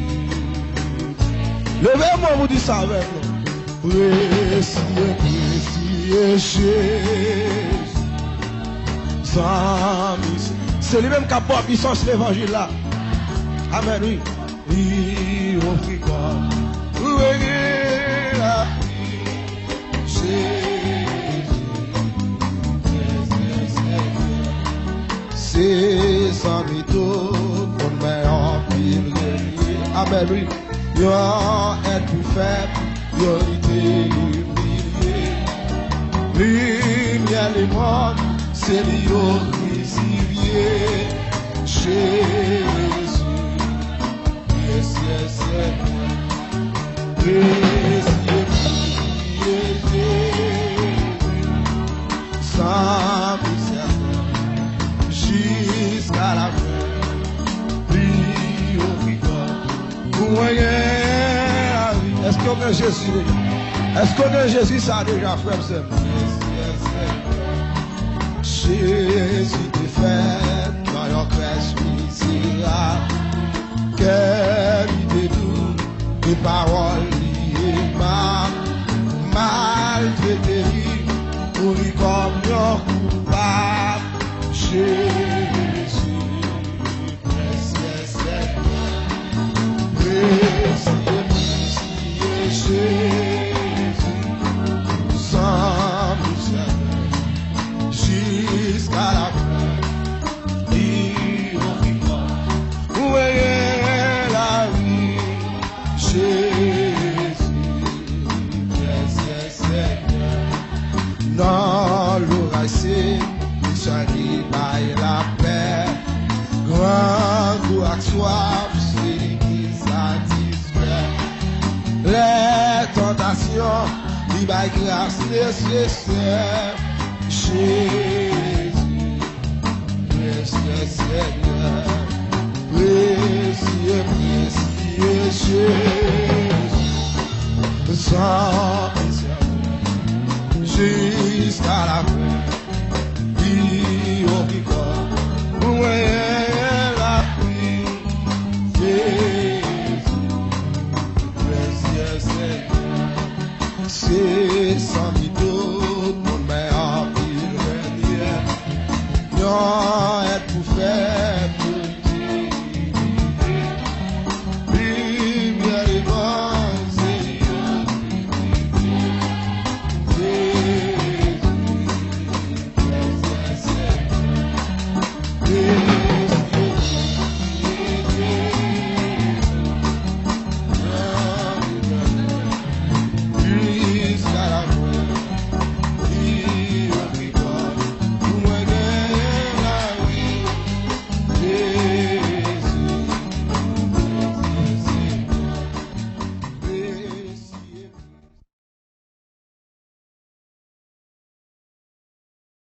levez-moi, vous dites ça avec nous. Précieux, précieux Jésus, sans misère. C'est lui-même qui a pas puissance l'évangile là. Amen, oui. Il offrit quoi? Oui, la vie. Jésus, c'est sans mytho qu'on met en pile. Amen, oui. Yo est plus faible. Yo été humilié, lumière les morts, c'est l'io risivier. Jésus, précieux, précieux, sans misère, jusqu'à la fin, lui au fricot, pour moyen. Est-ce qu'on a Jésus? Est-ce qu'on a Jésus ça déjà, frère? Jésus t'est fait dans une crèche misérable. Quelle idée douce, des paroles liées mal traitées, pour lui comme un coupable. Jésus, précieux, Jésus, sans misère, jusqu'à la fin, il offrit quoi? Où est la c'est ça qui baille la paix. Grand goût soif, c'est qui satisfait. Les tentations, il baille grâce nécessaire. Jésus, précieux Seigneur, précieux, précieux Jésus, sans jusqu'à la fin, vie au picot, la vie, Jésus, précieux Seigneur, c'est sans